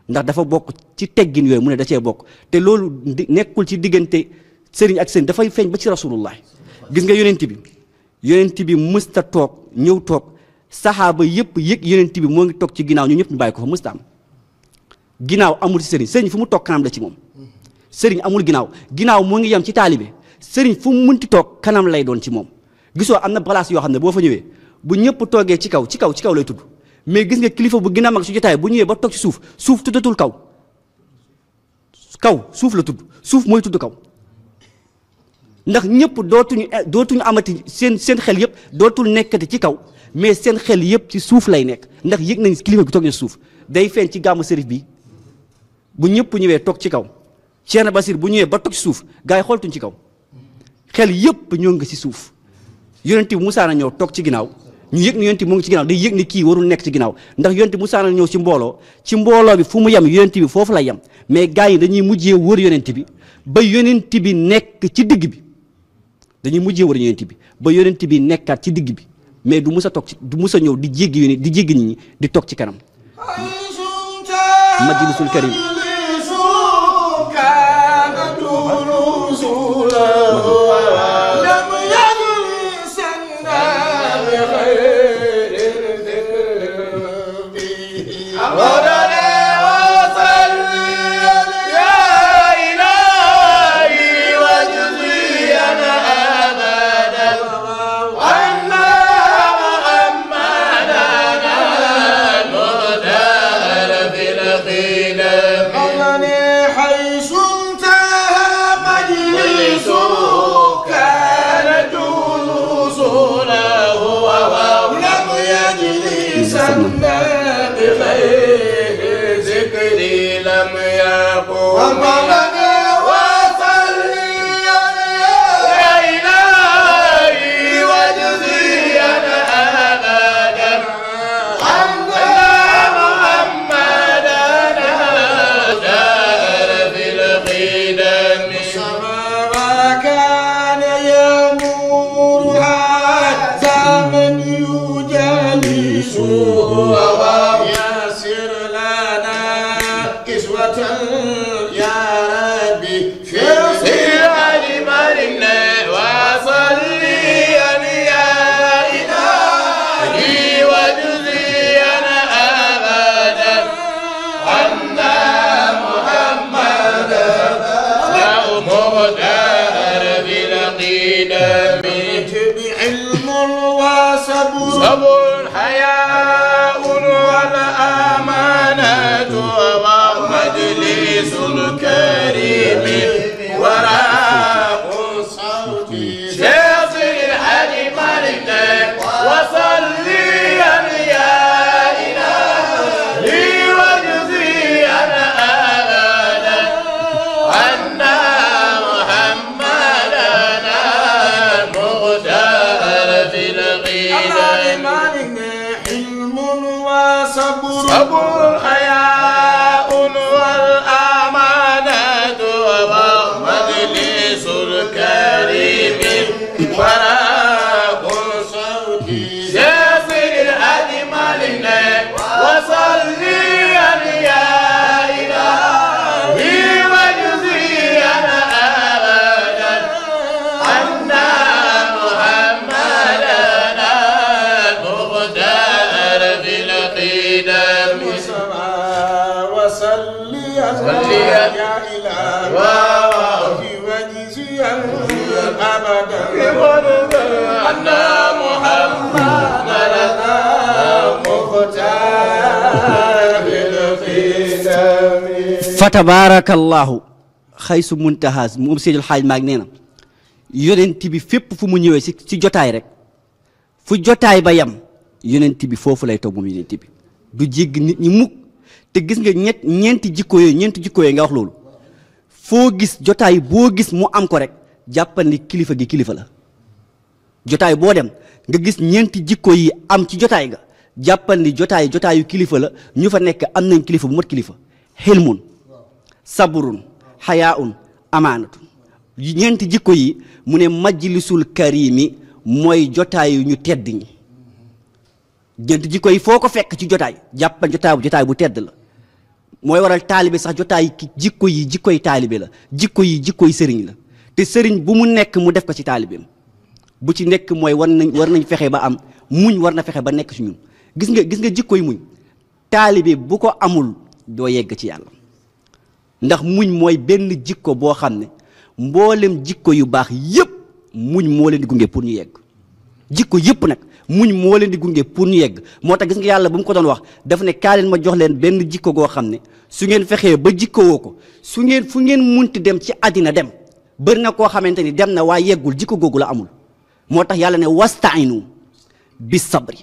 ndax dafa bokk ci teggin yooyu mu ne da cee bokk te loolu nekkul ci diggante sëriñ ak sëriñ dafay feeñ ba ci rasulullah gis nga yonent bi mësta toog ñëw toog saxaaba yëpp yëg yonent bi moo ngi toog ci ginnaaw ñu ñëpp ñu bàyyi ko fa mësta am ginnaaw amul ci sëriñ fu mu toog kanam la ci moom sëriñ amul ginnaaw moo ngi yem ci taalibe sëriñ fu mu munti toog kanam lay doon ci moom gisoo am na place yoo xam ne boo fa ñëwee bu ñëpp toogee ci kaw lay tudd mais gis nga kilifa bu gën a mag su jotaay bu ñëwee ba toog ci suuf tuddatul kaw suuf la tudd suuf mooy tudd kaw ndax ñëpp dootuñu amati seen xel yëpp dootul nekkati ci kaw mais seen xel yëpp ci suuf lay nekk ndax yëg nañ kilifa bi toog na ci suuf day feeñ ci gàmmu sërif bi bu ñëpp ñëwee toog ci kaw Cheikh Basir bu ñëwee ba toog ci suuf gars yi xooltuñ ci kaw xel yëpp ñoo ngi ci suuf yonent bi Musaa na ñëw toog ci ginnaaw ñu yëg ni yonent bi mu ngi ci ginnaaw day yëg ni kii warul nekk ci ginnaaw ndax yonent bi Musaa na ñëw ci mbooloo bi fu mu yem yonent bi foofu lay yem mais gars yi dañuy mujjee wër yonent bi ba yonent bi nekk ci digg bi dañuy mujjee wër yonent bi ba yonent bi nekkaat ci digg bi mais du mus a toog du mus a ñëw di jéggi nit ñi di toog ci kanam majlisul karim Oh, صبر حياء والأمانة ومجلس الكريم وراء الصوت شيخ الحاج مالك وصلي يا إلهي واجزيا أبدا عنا محمدنا المختار في القدم حلم وصبر صبر حياء والأمانة ومجلس الكريم وراء صوت شيخ الحاج مالك وصلي يا إلهي واجزيا أبدا عنا محمدنا المختار في القدم وصلي يا إلهي وجزيا أبدا عنا محمدنا المختار في القدم fa tabarakallahu xaysu muntahaas moom Seydil Xaaj Maag nee na yonent bi fépp fu mu ñëwee ci jotaay rek fu jotaay ba yam yonent bi foofu lay toog moom yonent bi du jégg nit ñi mukk te gis nga ñeenti jikko yooyu nga wax loolu foo gis jotaay boo gis mu am ko rek jàppal ni kilifa gi kilifa la jotaay boo dem nga gis ñeenti jikko yi am ci jotaay ga jàppal ni jotaayu kilifa la ñu fa nekk am nañ kilifa bu mat kilifa xilmun saburun xayaun amaanatun ñeenti jikko yi mu ne majlisul karimi mooy jotaayu ñu tedd ñi ñeenti jikko yi foo ko fekk ci jotaay jàppal jotaay bu tedd la mooy waral taalibe sax jotaay jikko yi jikkoy taalibe la jikkoy sëriñ la te sëriñ bu mu nekk mu def ko ci taalibeem bu ci nekk mooy war nañ fexe ba am muñ war na fexe ba nekk ci ñun gis nga jikkoy muñ taalibe bu ko amul doo yegg ci yàlla ndax muñ mooy benn jikko boo xam ne mboolem jikko yu baax yépp muñ moo leen di gunge pour ñu yegg jikko yépp nag muñ moo leen di gunge pour ñu yegg moo tax gis nga yàlla bu mu ko doon wax dafa ne kaa leen ma jox leen benn jikko goo xam ne su ngeen fexee ba jikkowoo ko fu ngeen munti dem ci àddina dem bëri na koo xamante ni dem na waaye yeggul jikko googu la amul moo tax yàlla ne wastainu bis sabri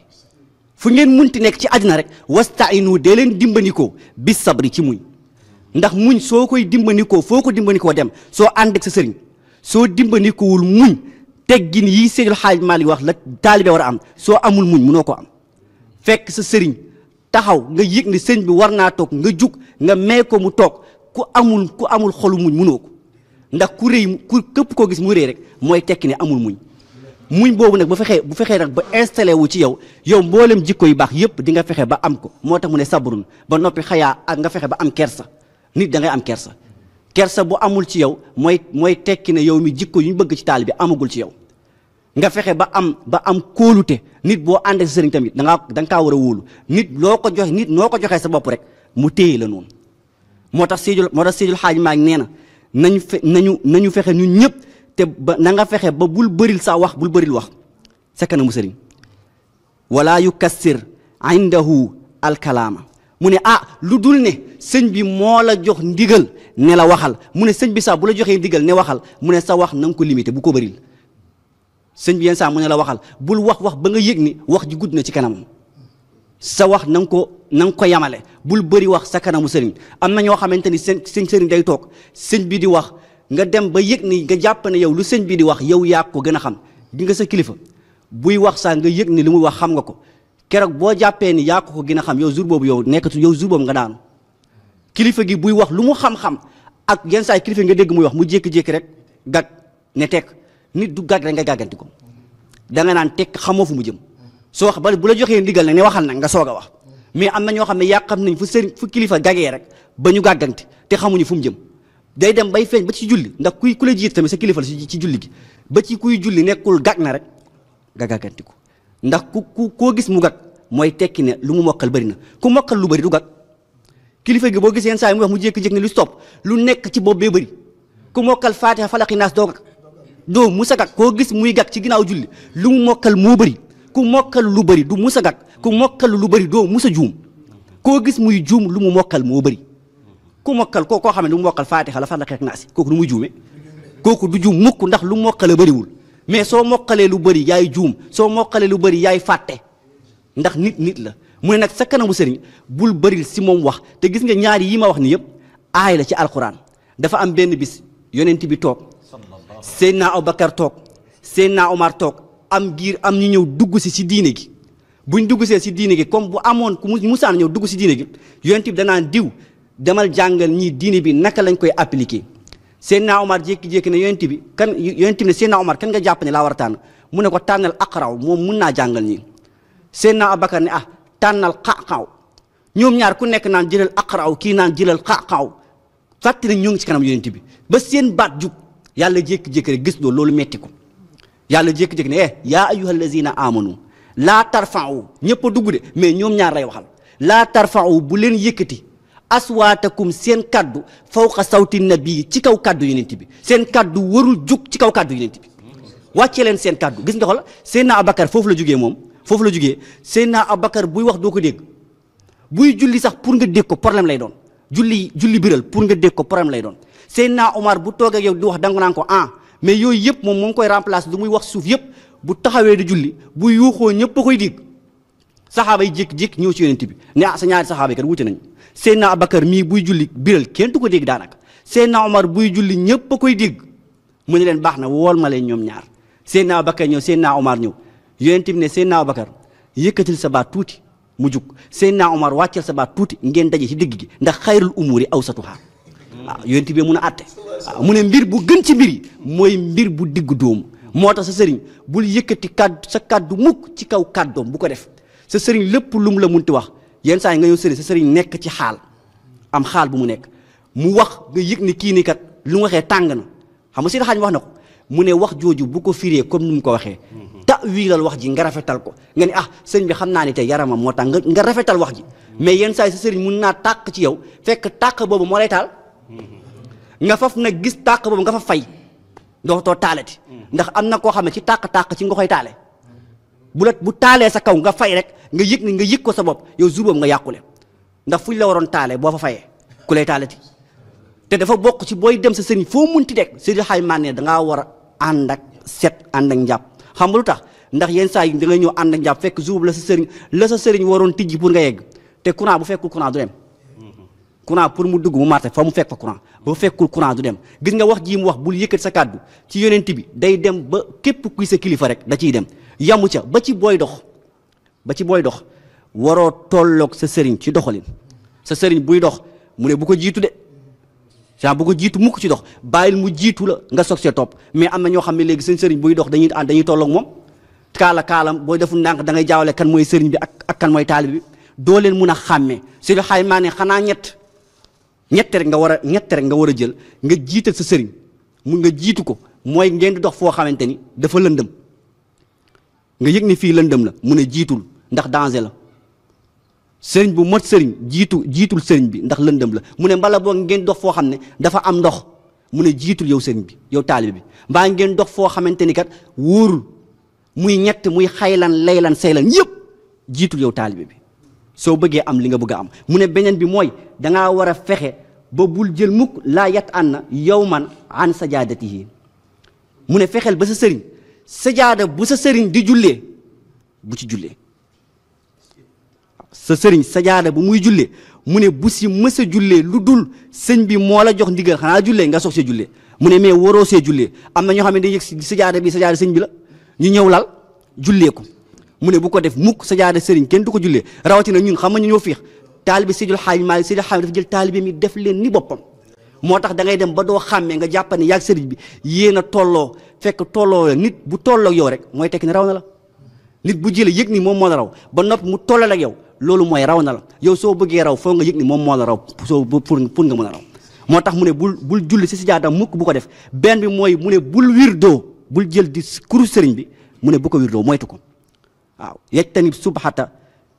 fu ngeen munti nekk ci àddina rek wastainu dee leen dimbandikoo bis sabri ci muñ ndax muñ soo koy dimbandikoo foo ko dimbandikoo dem soo ànd ak sa sëriñ soo dimbandikoowul muñ teggin yi Seydil Xaaj Maalik wax la taalibe war a am soo amul muñ munoo ko am fekk sa sëriñ taxaw nga yëg ne sëñ bi war naa toog nga jug nga may ko mu toog ku amul xolu muñ munoo ko ndax ku rëy képp koo gis mu rëy rek mooy tekki ne amul muñ boobu nag bu fexee nag ba installé wu ci yow mboolem jikko yu baax yépp di nga fexe ba am ko moo tax mu ne sabrun ba noppi xayaa ak nga fexe ba am kersa nit da ngay am kersa bu amul ci yow mooy tekki ne yow mi jikko yu ñu bëgg ci taal bi amagul ci yow nga fexe ba am kóolute nit boo ànd ak sa sëriñ tamit da nga kaa war a wóolu nit noo ko joxee sa bopp rek mu téye la noonu moo tax Seydil Xaaj Maag nee na nañu fexe ñun ñëpp te ba na nga fexe ba bul bëril sa wax bul bëril wax sa kanamu sëriñ wala yukassir indahu alkalaama mu ne lu dul ne sëñ bi moo la jox ndigal ne la waxal mu ne sëñ bi sax bu la joxee ndigal ne waxal mu ne sa wax na nga ko limité bu ko bëril sëñ bi yenn saa mu ne la waxal bul wax ba nga yëg ni wax ji gudd na ci kanamam sa wax na nga ko yamale bul bëri wax sa kanamu sëriñ am na ñoo xamante ni seen sëriñ day toog sëñ bi di wax nga dem ba yëg ni nga jàpp ne yow lu sëñ bi di wax yow yaa ko gën a xam di nga sa kilifa buy wax saa nga yëg ni li muy wax xam nga ko keroog boo jàppee ni yaa ko gën a xam yow jour boobu yow nekkatu yow jour boobu nga daanu kilifa gi buy wax lu mu xam-xam ak yenn saa kilifa nga dégg muy wax mu jékki-jékki rek gag ne tekk nit du gag rek nga gàgganti ko da nga naan tekk xamoo fu mu jëm soo wax ba bu la joxee ndigal nag ne waxal nag nga soog a wax mais am na ñoo xam ne yaa xam nañ fu kilifa gagee rek ba ñu gàgganti te xamuñu fu mu jëm day dem bay feeñ ba ci julli ndax ku la jiit tamit sa kilifa la ci julli gi ba ci kuy julli nekkul gag na rek nga gàgganti ko ndax koo gis mu gag mooy tekki ne lu mu mokkal bëri na ku mokkal lu bëri du gag kilifa gi boo gisee yenn saa yi mu wax mu jékki-jékki ne lu stop lu nekk ci bopp bee bëri ku mokkal faatiha falaqi naas doo gag doo musa gag koo gis muy gag ci ginnaaw julli lu mu mokkal moo bëri ku mokkal lu bëri du musa gàkk ku mokkal lu bëri doo musa juum koo gis muy juum lu mu mokkal moo bëri ku mokkal koo xam ne lu mu mokkal faatixa la Falaq ak Naas kooku lu muy juume kooku du juum mukk ndax lu mokkale bëriwul mais soo mokkalee lu bëri yaay juum soo mokkalee lu bëri yaay fàtte ndax nit la mu ne nag sa kanamu sëriñ bul bëril si moom wax te gis nga ñaari yi ma wax ni yëpp aay la ci alquran dafa am benn bis yonent bi toog Seydina Abubakar toog Seydina Omar toog am giir am ñu ñëw dugg si diine gi buñ dugg see si diine gi comme bu amoon ku musaan ñëw dugg si diine gi yonent bi danaan diw demal jàngal ñii diine bi naka lañ koy appliquer Seydina Omar jékki-jékki ne yonent bi ne Seydina Omar kan nga jàpp ne laa war a tànn mu ne ko tànnal aqraw moom mun naa jàngal ñii Seydina Abubakar ne tànnal xaqaaw ñoom ñaar ku nekk naan jëlal aqraw kii naan jëlal xaqaaw fàttali ñoo ngi ci kanam yonent bi ba seen baat jug yàlla jékki-jékki rek gis loolu metti ko yàlla jékki-jékki ne yaa ayyuhal lazina amanu laa tarfa'u ñëpp a dugg de mais ñoom ñaar lay waxal laa tarfa'u bu leen yëkkati aswaatakum seen kaddu fawqa sawti nabi ci kaw kaddu yonent bi seen kaddu warul jug ci kaw kaddu yonent bi wàcce leen seen kaddu gis nga xool Seydina Abubakar foofu la jugee moom foofu la jugee Seydina Abubakar buy wax doo ko dégg buy julli sax pour nga dégg ko problème lay doon julli biral pour nga dégg ko problème lay doon Seydina Omar bu toogee yow di wax danga naan ko mais yooyu yëpp moom ngi koy remplacer lu muy wax suuf yëpp bu taxawee di julli bu yuuxoo ñëpp a koy dégg saxaaba yi jékki-jékki ñëw ci yonent bi ne sa ñaari saxaaba yi kat wuute nañ Seydina Abubakar mii buy julli biral kenn du ko dégg daanaka Seydina Omar buy julli ñëpp a koy dégg mu ne leen baax na wool ma leen ñoom ñaar Seydina Abubakar ñëw Seydina Omar ñëw yonent bi ne Seydina Abubakar yëkkatil sa baat tuuti mu jug Seydina Omar wàcceel sa baat tuuti ngeen daje ci digg gi ndax xayrul umuri awsatuha waaw yonent bi mun a àtte waaw mu ne mbir bu gën ci mbir yi mooy mbir bu diggu dóomu moo tax sa sëriñ bul yëkkati kaddu sa kaddu mukk ci kaw kaddoom bu ko def sa sëriñ lépp lu mu la munti wax yenn saa yi nga ñëw sëriñ sa sëriñ nekk ci xaal am xaal bu mu nekk mu wax nga yëg ni kii ni kat lu mu waxee tàng na xam nga si daxaañ wax na ko mu ne wax jooju bu ko firee comme ni mu ko waxee ta'wiilal wax ji nga rafetal ko nga ni sëriñ bi xam naa ni tey yaramam moo tax nga rafetal wax ji mais yenn saa yi sa sëriñ mun naa tàq ci yow fekk tàq boobu moo lay taal nga faf nag gis tàq boobu nga fa fay dootoo taalati ndax am na koo xam ne ci tàq-tàq ci nga koy taale bu taalee sa kaw nga fay rek nga yëg ko sa bopp yow jour boobu nga yàqule ndax fuñ la waroon taale boo fa fayee ku lay taalati te dafa bokk ci booy dem sa sëriñ foo munti dekk Seydi Xaaj Maalik dangaa war a ànd ak set ànd ak njàpp xam nga lu tax ndax yenn saa yi da nga ñëw ànd ak njàpp fekk jour la sa sëriñ waroon tijji pour nga yegg te courant bu fekkul courant du dem courant pour mu dugg mu marté fa mu fekk fa courant ba fekkul courant du dem gis nga wax ji mu wax bul yëkkati sa kàddu ci yonent bi day dem ba képp kuy sa kilifa rek da ciy dem yamu ca ba ci booy dox waroo tolloog sa sëriñ ci doxalin sa sëriñ buy dox mu ne bu ko jiitu de genre bu ko jiitu mukk ci dox bàyyil mu jiitu la nga soog see topp mais am na ñoo xam ne léegi seen sëriñ buy dox dañuy tolloog moom kaalam booy deful ndànk da ngay jaawale kan mooy sëriñ bi ak kan mooy taalibe bi doo leen mun a xàmmee si lu xay maa ne xanaa ñett rek nga war a jël nga jiital sa sëriñ mu nga jiitu ko mooy ngeen di dox foo xamante ni dafa lëndëm nga yëg ni fii lëndëm la mu ne jiitul ndax danger la sëriñ bu mot sëriñ jiitul sëriñ bi ndax lëndëm la mu ne mbala boo ngeen dox foo xam ne dafa am ndox mu ne jiitul yow sëriñ bi yow taalibe bi mbaa ngeen dox foo xamante ni kat wóorul muy ñett muy xaylan laylan saylan yëpp jiitul yow taalibe bi soo bëggee am li nga bëgg a am mu ne beneen bi mooy dangaa war a fexe ba bul jël mukk laa yat anna yawman an sajaadatihi mu ne fexeel ba sa sëriñ sajaada bu sa sëriñ di jullee bu ci jullee sa sëriñ sajaada bu muy jullee mu ne bu si mës a jullee lu dul sëñ bi moo la jox ndigal xanaa jullee nga soog see jullee mu ne mais waroo see jullee am na ñoo xam ne day yëg si sajaada bi sajaada sëñ bi la ñu ñëw lal jullee ko mu ne bu ko def mukk sajaada sëriñ kenn du ko jullee rawatina ñun xam nga ñu ñoo fiix taalibe Seydil Xaaji Maalik dafa jël taalibe mi def leen ni boppam moo tax da ngay dem ba doo xàmmee nga jàpp ne yaag sëriñ bi yéen a tolloo fekk tolloo nit bu tolloo yow rek mooy tekki ne raw na la nit bu jëlee yëg ni moom moo la raw ba noppi mu tollal ak yow loolu mooy raw na la yow soo bëggee raw foo nga yëg ni moom moo la raw soo pour nga mën a raw moo tax mu ne bul julli si sajaada mukk bu ko def benn bi mooy mu ne bul wirdoo bul jël di kuru sëriñ bi mu ne bu ko wirdoo moytu ko waaw yajtanib subhata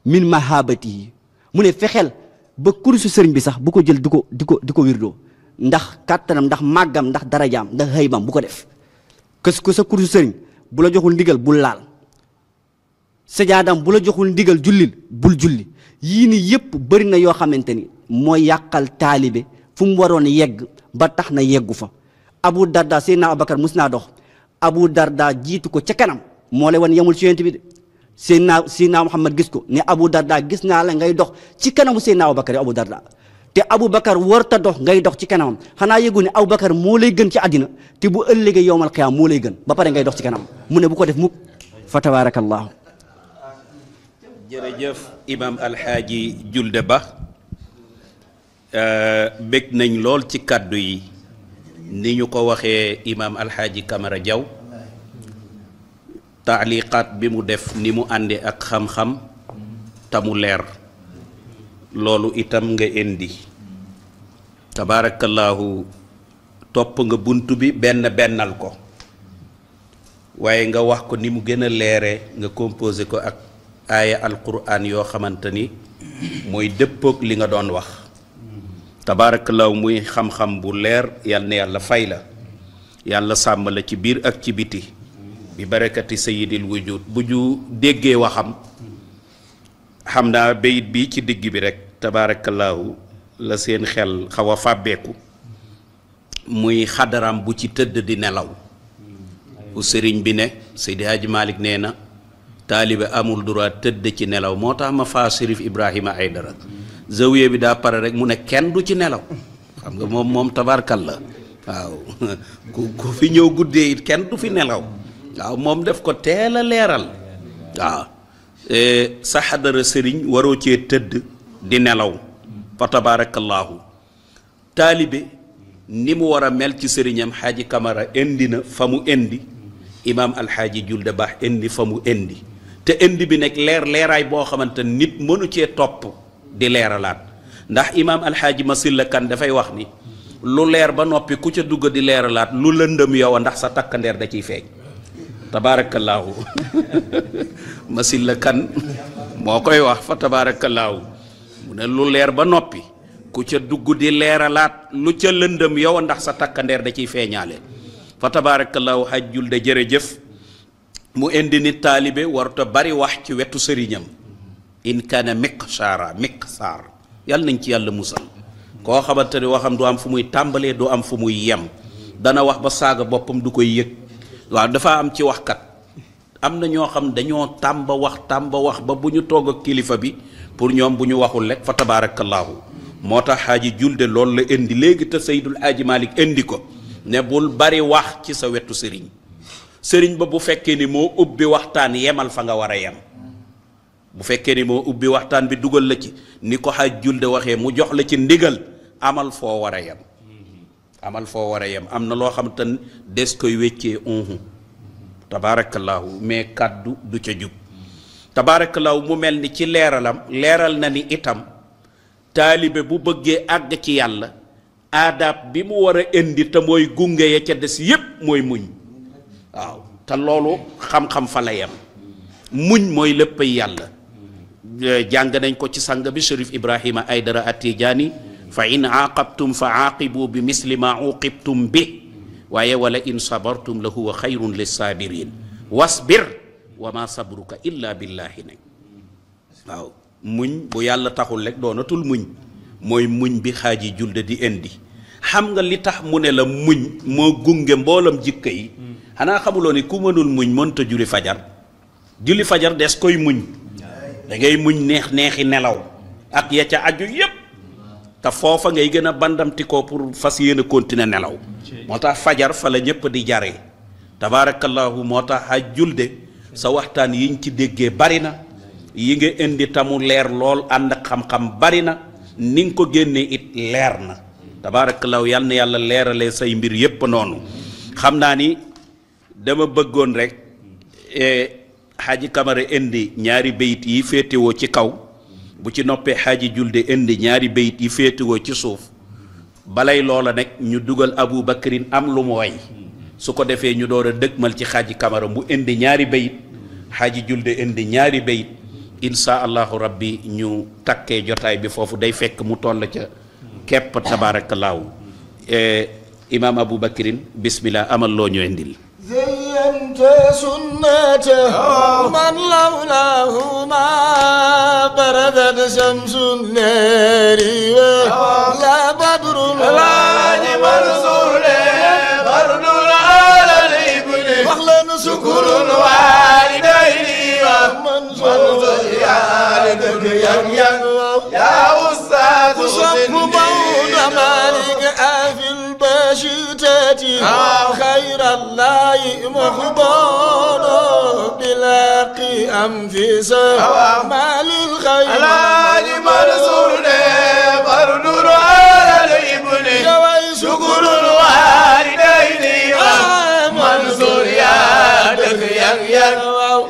min mahabatihi mu ne fexeel ba kurusu sëriñ bi sax bu ko jël di ko wirdoo ndax kàttanam ndax màggam ndax darajaam ndax xëybam bu ko def que sa kurusu sëriñ bu la joxul ndigal bul laal sajaadam bu la joxul ndigal jullil bul julli yii ni yëpp bëri na yoo xamante ni mooy yàqal taalibe fu mu waroon yegg ba tax na yeggu fa. Abu Darda Seydina Abubakar mus naa dox Abu Darda jiitu ko ca kanam moo lay wan yemul ci yonent bi de Seydina Muhammad gis ko ne Abu Darda gis naa la ngay dox ci kanamu Seydina Abubakar Abu Darda te Abubakar warta dox ngay dox ci kanamam xanaa yëgu ne Abubakar moo lay gën ci àddina te bu ëllëgee yowmal qiyaam moo lay gën ba pare ngay dox ci kanam mu ne bu ko def mukk fa tabarakallahu. jërëjëf imam alxaaji Julde Ba bég nañ lool ci kàddu yi ni ñu ko waxee imam alxaaji Kamara Jaw taaliqaat bi mu def ni mu ànde ak xam-xam te mu leer loolu itam nga indi tabaarakallaahu topp nga bunt bi benn bennal ko waaye nga wax ko ni mu gën a leere nga composé ko ak aaya alquran yoo xamante ni mooy dëppoog li nga doon wax tabaarakallaahu muy xam-xam bu leer yal na yàlla fay la yàlla sàmm la ci biir ak ci biti bi barakati sayyidil wujud bu ñu déggee waxam xam naa bayit bi ci digg bi rek tabaarakallaahu la seen xel xaw a fàbbeeku muy xadaram bu ci tëdd di nelaw bu sëriñ bi ne Seydi Hadji Malick nee na taalibe amul droit tëdd ci nelaw moo tax ma faa Sérif Ibrahima Aydara zawiya bi daa pare rek mu ne kenn du ci nelaw xam nga moom tabaarkalla waaw ku fi ñëw guddee it kenn du fi nelaw waaw moom def ko teel a leeral waaw sa xadara sëriñ waroo cee tëdd di nelaw fa tabaarakallaahu taalibe ni mu war a mel ci sëriñam xaaji Kamara indi na fa mu indi imaam alxaaji Julde Ba indi fa mu indi te indi bi nekk leeraay boo xamante nit mënu cee topp di leeralaat ndax imaam alxaaji Masilla Kan dafay wax ni lu leer ba noppi ku ca dugg di leeralaat lu lëndëm yow ndax sa takkandeer da ciy feeñ tabaarakallaahu Masilla Kan moo koy wax fa tabaarakallaahu mu ne lu leer ba noppi ku ca dugg di leeralaat lu ca lëndëm yow ndax sa takkandeer da ciy feeñaale fa tabaarakallaahu Haj Julde jërëjëf mu indi nit taalibe warta bari wax ci wetu sëriñam in kaana miqsaar yàlla nañ ci yàlla musal koo xamante ne waxam du am fu muy tàmbalee du am fu muy yem dana wax ba saaga boppam du koy yëg waaw dafa am ci waxkat am na ñoo xam dañoo tàmba wax ba bu ñu toog ak kilifa bi pour ñoom bu ñu waxul rek fa tabaarakallaahu moo tax Xaaji Julde loolu la indi léegi te Seydul Xaaji Malick indi ko ne bul bari wax ci sa wetu sëriñ ba bu fekkee ni moo ubbi waxtaan yemal fa nga war a yem bu fekkee ni moo ubbi waxtaan bi dugal la ci ni ko Xaaji Julde waxee mu jox la ci ndigal amal foo war a yem am na loo xam te des koy weccee tabaarakallaahu mais kàddu du ca jub tabaarakallaahu mu mel ni ci leeral na ni itam taalibe bu bëggee àgg ci yàlla aadaab bi mu war a indi te mooy gunge ya ca des yépp mooy muñ waaw te loolu xam-xam fa la yem muñ mooy léppay yàlla jàng nañ ko ci sang bi Cherif Ibrahima Aydara Atijaani fa in aaqabtum fa aaqibu bi misli ma uqibtum bi waaye wala in sabartum la huwa xayrun lissaabirin wasbir wa ma sabruka illa billahi nag waaw muñ bu yàlla taxul rek doonatul muñ mooy muñ bi Xaaji Julde di indi xam nga li tax mu ne la muñ moo gunge mboolam jikko yi xanaa xamuloo ni ku mënul muñ mënta julli fajar des koy muñ da ngay muñ neexi nelaw ak ya ca aju yépp te foofa ngay gën a bandamti ko pour fas yéene continuer nelaw moo tax fajar fa la ñëpp di jaree tabaarakallaahu moo tax Xaaji Julde sa waxtaan yiñ ci déggee bari na yi nga indi tamu leer lool ànd ak xam-xam bari na ni nga ko génnee it leer na tabaarakallaahu yal na yàlla leeralee say mbir yépp noonu xam naa ni dama bëggoon rek Xaaji Kamara indi ñaari bayit yi féetewoo ci kaw bu ci noppee Xaaji Julde indi ñaari bayit yi féetewoo ci suuf balay loola nag ñu dugal Abu Bakrin am lu mu way su ko defee ñu door a dëgmal ci Xaaji Kamara mu indi ñaari bayit Xaaji Julde indi ñaari bayit insha allahu rabbi ñu takkee jotaay bi foofu day fekk mu toll ca kepp tabaarakallaahu imaam Abu Bakrin bismillah amal loo ñu indil قدمت سنته من لولاه ما بردت شمس النار لا بدر الحاج منصور برد على الابن واخلن شكر الوالدين منصور يا لدك يا أستاذ صف مولى مالك في البشتات خير الله مخبار بلاق أنفسه ما للخير الحاج منصور برد على الابن شكر الوالدين منصور يا دك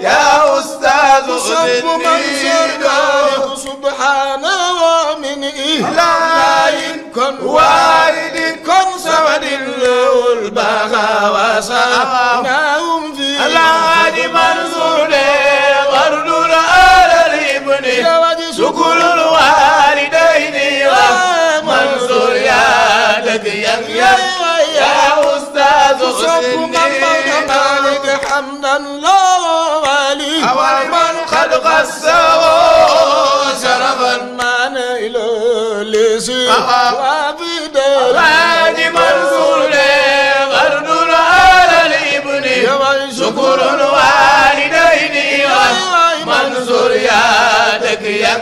يا أستاذ صف منصور سبحانه ومن إله كن واحد كن سمد له البغى وسعناهم في الحاج منصور برد على الابن شكر الوالدين منصور يا دك يا أستاذ مالك حمدا لا والي من قد قصه شرفا ما نيل لسي وابدا الحاج منصور برد على الابن شكر الوالدين منصور يا دك يا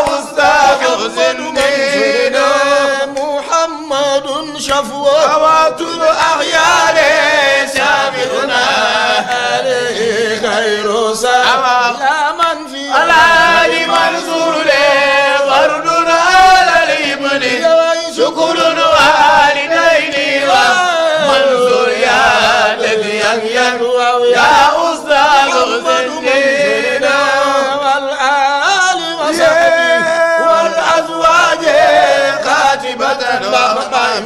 أستاذ زندين محمد شفوة هوات الأخيار سابقنا عليه خير سلام لا من في الحاج منصور برد على الابن شكر الوالدين منصور يا دك يا أستاذ زندين والآل وصحبه والأزواج قاتبة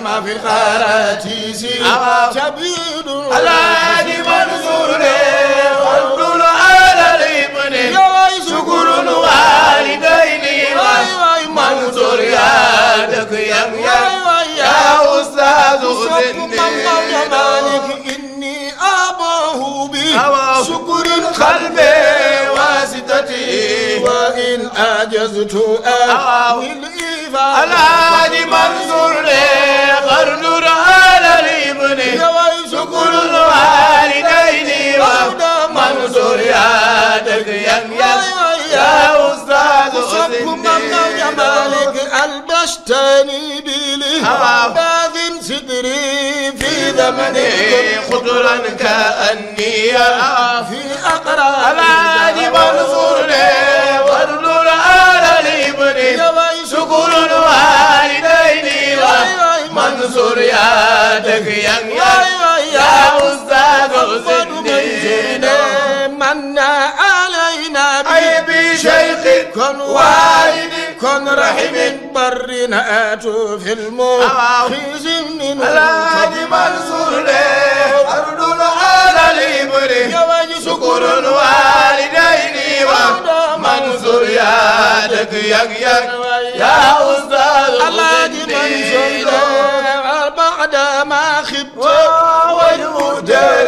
ما في الخراتيس شبيد الحاج منصور برد على الابن شكر الوالدين منصور يا دك يا أستاذ زندين مالك إني أباه بشكر قلبي واسطتي وإن أجزت أهل الإيفاء الحاج منصور برد على الابن شكر الوالدين منصور يا دك يا أستاذ زندين مالك البشتاني بلي باذ صدري في زمني خضرا كأني في أقرار الحاج منصور برد على الابن شكر الوالدين منصور يا دك يا أستاذ زندين من علينا أي بشيخ كن والد كن رحم بر نأتوا في المخيز من الحاج منصور برد على الابن شكر الوالدين منصور يا دك يا أستاذ الحاج زندين منصور بعد ما خبت والمدر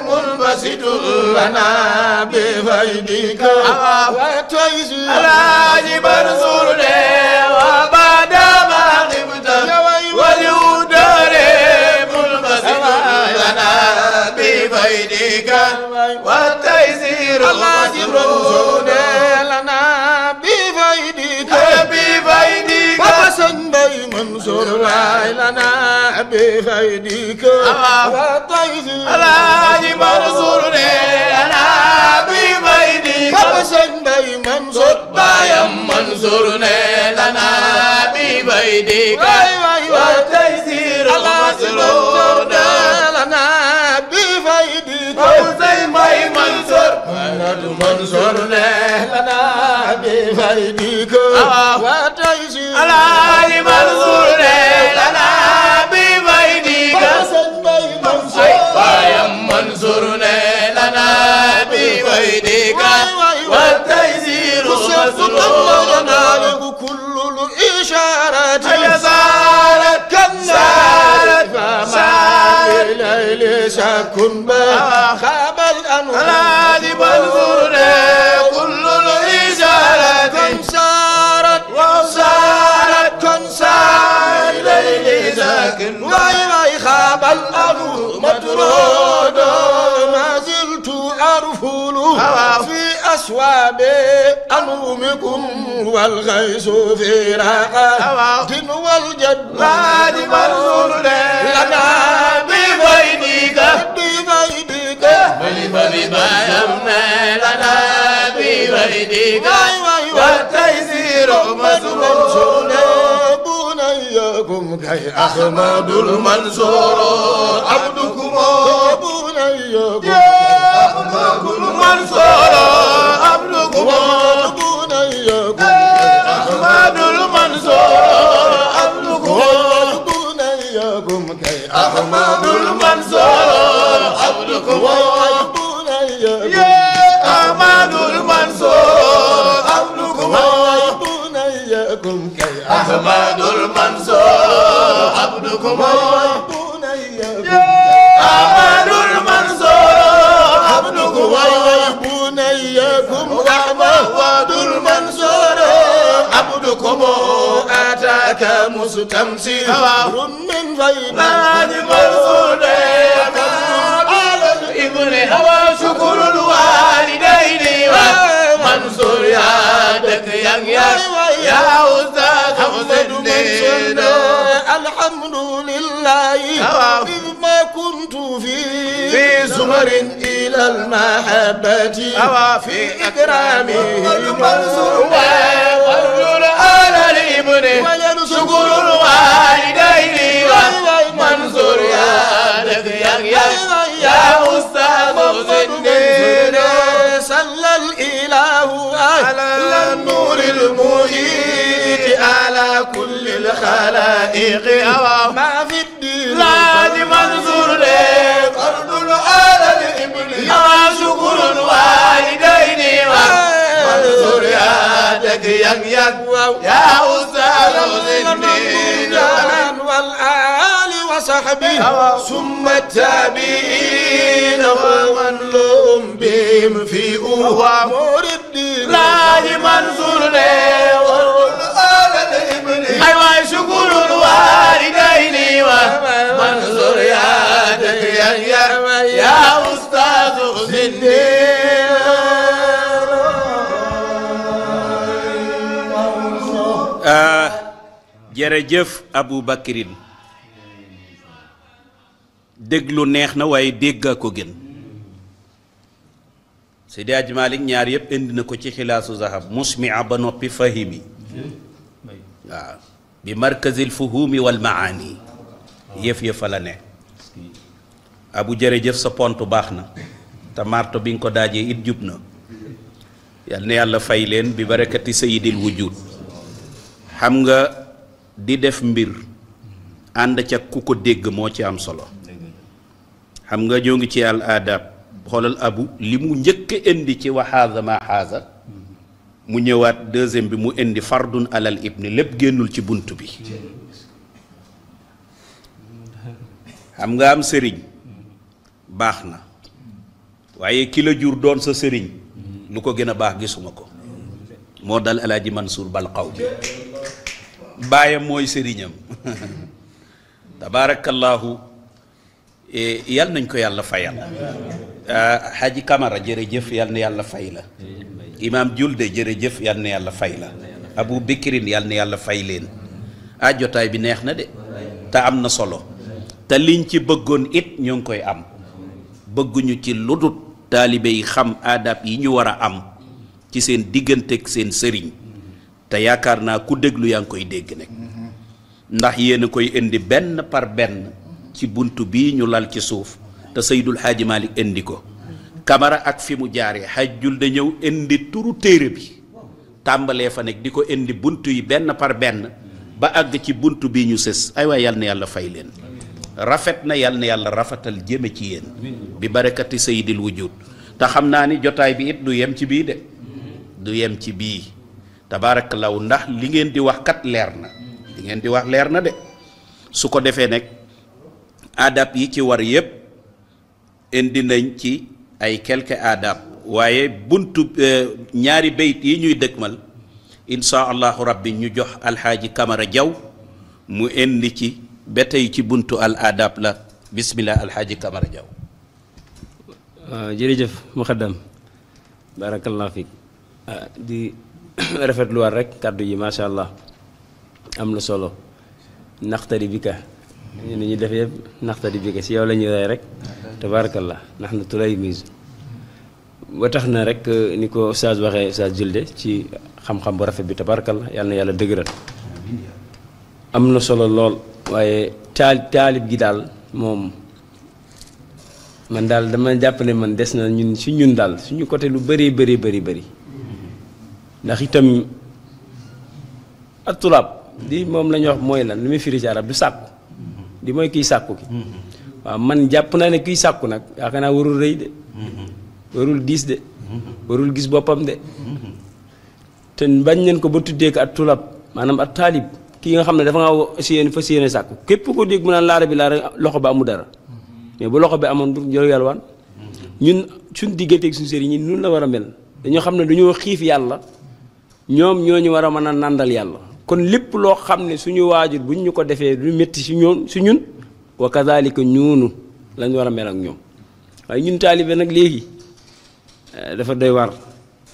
منبسط لنا بفيدك وتيسير الحاج منصور وبعد ما غبت والمدر منبسط لنا بفيدك والتيسير الحاج منصور مسرور لنا بفيدك بفيدك وبسن بي منصور لنا بفيدك وتيسير الحاج منصور لنا بفيدك وبسن بي منصور بايا منصور لنا بفيدك والتيسير مسرور لنا بفيدك وزي ما منصور منصور لنا بفيدك وتيسير الحاج منصور لنا بفيدك بايا منصور لنا بفيدك والتيسير مسرور كل الإشارات سارت كالنار فما في الليل شك في أسواب أنومكم والغيث في راقة والجد منصور لنا بفيدك بما لنا بفيدك والتيسير مسرور بنيكم كي أحمد المنصور عبدكم بنيكم أحمد المنصور عبدكم بنيكم أحمد المنصور عبدكم بنيكم كي أحمد المنصور عبدكم أحمد المنصور عبدكم بنيكم كي أحمد المنصور عبدكم أحمد المنصور عبدكم بنيكم أحمد المنصور عبدكم أتاك مستمسك من فيض منصور على الابن هوى شكر الوالدين منصور يا دك يا أستاذ حسين الحمد لله إذ ما كنت في زمر إلى المحبة في إكرامه منصور وارجل على الابن شكر الوالدين منصور يا دك يا أستاذ حسين صلى الإله على النور المحيط على كل الخلائق ما في الدين لازم منصور لك أرض على الابن شكر الوالدين منصور يا دك يا أستاذ حسين والآل وصحبه ثم التابعين ومن لهم بهم في أمور الدين لازم منصور لك على الابن أيوة شكر الوالدين منصور يا دك يا أستاذ حسين jërëjëf Abu Bakrin déglu neex na waaye dégga ko gën Seydi Hadji Malick ñaar yëpp indi na ko ci xilaasu zahab musmia ba noppi fahimi waaw bi markazil fuhumi wal maani yëf-yëfa la ne abu jërëjëf sa pont baax na te marto bi nga ko daajee it jub na yal na yàlla fay leen bi barakati sayidil wujud xam nga di def mbir ànd ca ku ko dégg moo ci am solo xam nga ñoo ngi ci al adab xoolal abu li mu njëkk indi ci waxaasa ma xaasa mu ñëwaat deuxième bi mu indi fardun alal ibni lépp génnul ci bunt bi xam nga am sëriñ baax na waaye ki la jur doon sa sëriñ lu ko gën a baax gisuma ko moo dal alaaji Mansour bal xaw bi baayam mooy sëriñam tabaarakallaahu yal nañ ko yàlla fayal Haji Camara jërëjëf yal na yàlla fay la Imam Julde jërëjëf yal na yàlla fay la Abu Bikrin yal na yàlla fay leen jotaay bi neex na de te am na solo te liñ ci bëggoon it ñoo ngi koy am bëgguñu ci ludut taalibe yi xam adab yi ñu war a am ci seen digganteeg seen sëriñ te yaakaar naa ku déglu yaa ngi koy dégg nekk ndax yéen a koy indi benn par benn ci bunt bii ñu lal ci suuf te Seydul Xaaji Malik indi ko Camara ak fi mu jaaree xajjul da ñëw indi turu téere bi tàmbalee fa nekk di ko indi bunt yi benn par benn ba àgg ci bunt bii ñu sës ay waay yal na yàlla fay leen rafet na yal na yàlla rafetal jëme ci yéen bi barakati Seydil Wujud te xam naa ni jotaay bi it du yem ci bii de du yem ci bii tabaarakallaahu ndax li ngeen di wax kat leer na li ngeen di wax leer na de su ko defee nag adab yi ci war yépp indi nañ ci ay quelques adab waaye buntu ñaari bayt yi ñuy dëkkmal insha allahu rabbi ñu jox alxaaji Camara Jaw mu indi ci ba tey ci buntu al adab la bismillah alxaaji Camara Jaw jërëjëf muxaddam barakallahu fiik di rafetluwaat rek kàddu yi macha allah am na solo naxtari bi ka ni ñu def yëpp naxtari bi ka si yow la ñuy rey rek tabarakallah ndax na tulay mise ba tax na rek ni ko Oustaz waxee Oustaz Julde ci xam-xam bu rafet bi tabarakallah yàlla na yàlla dëgëral am na solo lool waaye taalib gi daal moom man daal dama jàpp ne man des na ñun si ñun daal suñu côté lu bëree bëri ndax itam ak tulaab di moom la ñuy wax mooy lan lu muy firi ci arab du sàkku di mooy kiy sàkku ki waaw man jàpp naa ne kiy sàkku nag yaakaar naa warul rëy de warul diis de warul gis boppam de te bañ nañ ko ba tuddee ko ak tulaab maanaam ak taalib ki nga xam ne dafa nga fas yéene sàkku képp ko dégg mu naan laara bi laara loxo ba amu dara mais bu loxo bi amoon du jël yalwaan ñun suñ digganteeg suñu sëriñ ñi nun la war a mel dañoo xam ne dañoo xiif yàlla ñoom ñoo ñu war a mën a nàndal yàlla kon lépp loo xam ne suñu waajur buñ ñu ko defee du métti si ñun wa kazalika ñuunu lañ war a mel ak ñoom waaye ñun taalibe nag léegi dafa doy war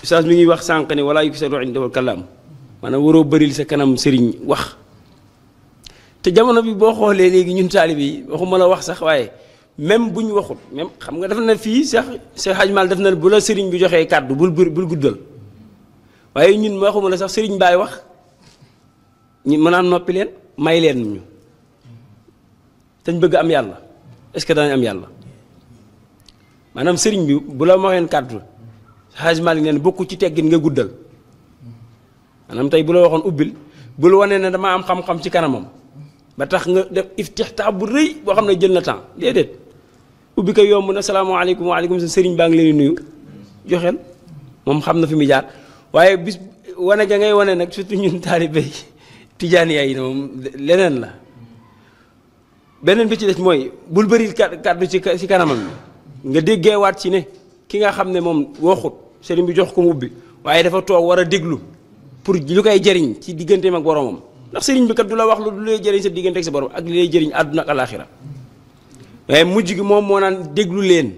ustaas mi ngi wax sànq ne wala yuksaru indahu kalaam maanaam waroo bëril sa kanam sëriñ wax te jamono bi boo xoolee léegi ñun taalibe yi waxuma la wax sax waaye même bu ñu waxut même xam nga def na fii sax Cheikh Hadj Mal def na bu la sëriñ bi joxee kàddu bul guddal waaye ñun waxuma la sax sëriñ baay wax ñu mën a noppi leen may leen ñu dañ bëgg am yàlla est-ce que danañ am yàlla maanaam sëriñ bi bu la waxeen kàddu Hadj Mal neen bokku ci teggin nga guddal maanaam tey bu la waxoon ubbil bul wane ne dama am xam-xam ci kanamam ba tax nga def iftixtaa bu rëy boo xam ne jël na temps déedéet ubbi ko yomb na salaamaaleykum waaleykum sa sëriñ baa ngi leen di nuyu joxeel moom xam na fi mu jaar waaye bis wane ga ngay wane nag surtout ñun taalibe tijaaniya yi moom leneen la beneen bi ci des mooy bul bëri kàddu ci kanamam nga déggee waat ci ne ki nga xam ne moom waxut sëriñ bi jox ko mu ubbi waaye dafa toog war a déglu pour lu koy jëriñ ci digganteem ak boromam ndax sëriñ bi kat du la wax lu lay jëriñ sa diggante ak sa borom ak li lay jëriñ àdduna ak alaaxira waaye mujj gi moom moo naan déglu leen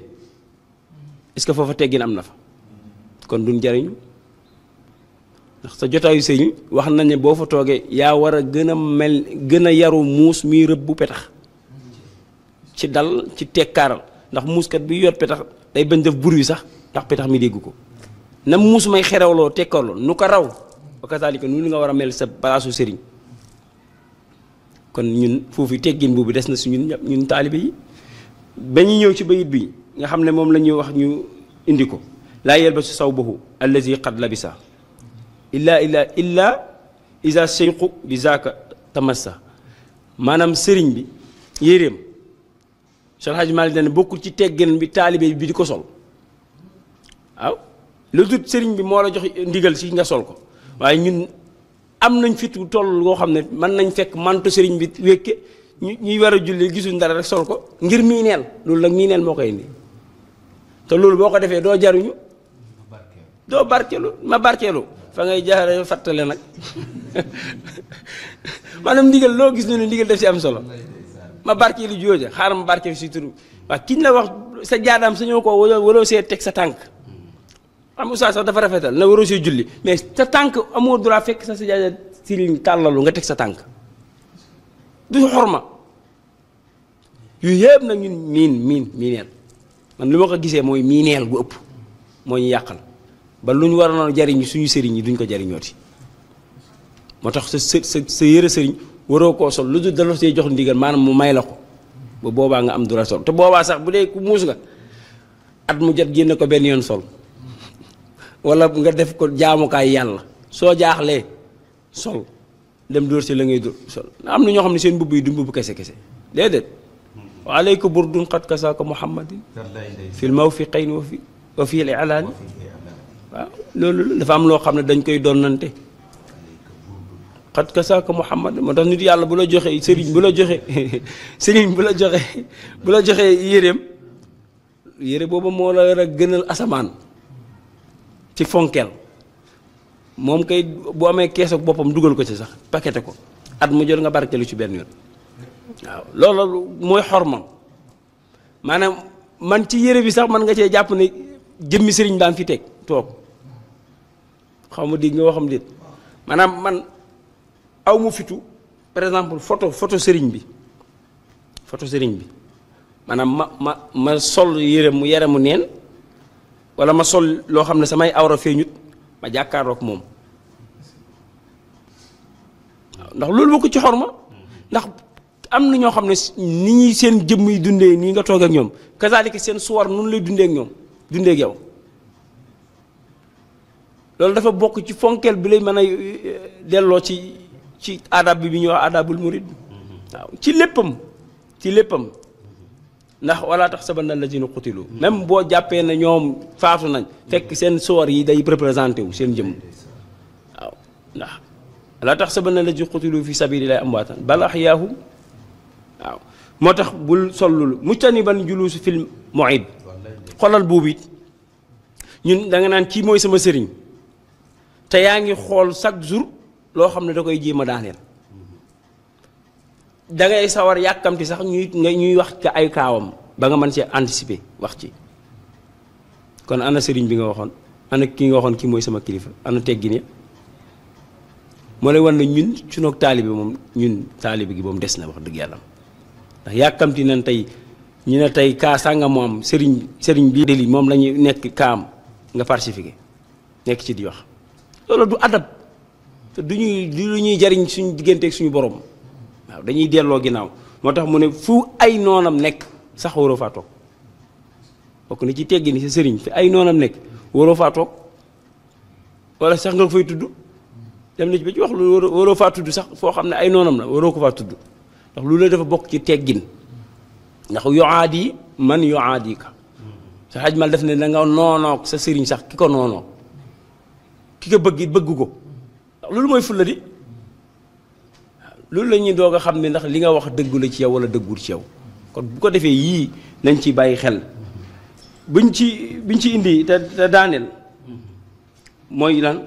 est-ce que foofa teggin am na fa kon duñ jëriñu ndax sa jotaayu sëriñ wax nañ ne boo fa toogee yaa war a gën a yaru muus muy rëbb bu petax ci dal ci tekkaaral ndax muuskat bi yor petax day bañ def bruit sax ndax petax mi dégg ko na muus may xerewloo tekkarloo nu ko raw wa kazalika nu nga war a mel sa palaasu sëriñ kon ñun foofu teggin boobu des na si ñun taalibe yi ba ñu ñëw ci bayit bi nga xam ne moom la ñuy wax ñu indi ko laa yelbasu sawbahu allazi qad labisa illa isa seyqu bi zaaka tamassa maanaam sëriñ bi yéreem Cheikh Hadj Malick ne bokkul ci teggin bi taalibe bi di ko sol waaw lu dut sëriñ bi moo la jox ndigal si nga sol ko waaye ñun am nañ fit toll loo xam ne mën nañ fekk manto sëriñ bi wékke ñuy war a julli gisuñ dara rek sol ko ngir miineel loolu nag miineel moo koy indi te loolu boo ko defee doo jaruñu doo barkeelu ma barkeelu fa ngay jaare fàttale nag maanaam ndigal loo gis ne ndigal def si am solo ma barkeelu jooja xaaral ma barkeelu si turu waaw kiñ la wax sa jaadaam sañoo ko waroo see teg sa tànk am oustaz sax dafa rafetal na waroo see julli mais sa tànk amoo droit fekk sa jaada sëriñ tàllalu nga teg sa tànk du xorma yooyu yëpp nag ñun miineel man li ma ko gisee mooy miineel gu ëpp moo ñu yàqal ba lu ñu war a jariñ suñu sëriñ yi duñ ko jariñooti moo tax sa yëre sëriñ waroo koo sol lu dul dala see jox ndigal maanaam mu may la ko ba boobaa nga am droit sol te boobaa sax bu dee ku muus nga at mu jot génne ko benn yoon sol wala nga def ko jaamukaay yàlla soo jaaxlee sol dem dóor si la ngay dóor sol am na ñoo xam ne seen mbubb yi du mbubb kese déedéet wa alayka burdun qad kasaaka muhammadin fil mawfiqayn wa fi al-i'laani waaw loolu dafa am loo xam ne dañ koy donnante qad kasaaka muhammad moo tax nit yàlla bu la joxee sëriñ bu la joxee yéreem yére boobu moo la war a gënal asamaan ci fonkeel moom kay bu amee kees ak boppam dugal ko ci sax paqueté ko at mu jot nga barkeelu ci benn yoon waaw loolu mooy xormam maanaam man ci yére bi sax man nga cee jàpp ne jëmmi sëriñ baa fi teg toog xaw ma dégg nga waxam déet maanaam man aw mu fitu par exemple photo sëriñ bi maanaam ma sol yére mu neen wala ma sol loo xam ne samay awra feeñut ma jàkkaarook moom waaw ndax loolu bokk ci xorma ndax am na ñoo xam ne ni ñuy seen jëmm yi dundee nii nga toog ak ñoom kazaalika seen suwar noonu lay dundee ak ñoom dundee ak yow loolu dafa bokk ci fonkeel bi lay mën a delloo ci adab bi ñuy wax adabul murid waaw ci léppam ndax wala tax sabanna allazina qutilu même boo jàppee ne ñoom faatu nañ fekk seen suwar yi day représenté wu seen jëmm waaw ndax wala tax sabanna allazina qutilu fi sabilillahi amwaatan bal ahyaahum waaw moo tax bul sol loolu mujtaniban juluusu fil mu'id xolal boobu it ñun da nga naan kii mooy sama sëriñ te yaa ngi xool chaque jour loo xam ne da koy jéem a daaneel da ngay sawar yàkkamti sax ñuy wax ka ay kaawam ba nga mën ci anticiper wax ci kon ana sëriñ bi nga waxoon ana ki nga waxoon kii mooy sama kilifa ana teggin ya moo lay wan ne ñun sunu taalibe moom ñun taalibe gi moom des na wax dëgg yàlla ndax yàkkamti nañ tey ñu ne tey kaa sànga mu am sëriñ bi deli moom la ñuy nekk kaam nga falsifié nekk ci di wax loolu du adab te du lu ñuy jariñ suñu digganteeg suñu borom waaw dañuy delloo ginnaaw moo tax mu ne fu ay noonam nekk sax waroo faa toog bokk na ci teggi ni sa sëriñ fi ay noonam nekk waroo faa toog wala sax nga fay tudd dem na ci ba ci wax lu waroo faa tudd sax foo xam ne ay noonam la waroo ko faa tudd ndax lu la dafa bokk ci teggin ndax yuaadi man yuaadi ka sa xaj mal def ne da nga noonoog sa sëriñ sax ki ko noonoo ki ko bëgg bëgg ko ndax loolu mooy fulla di loolu la ñuy doog a xam ne ndax li nga wax dëggu la ci yow wala dëggul ci yow kon bu ko defee yii nañ ci bàyyi xel biñ ci indi te daaneel mooy lan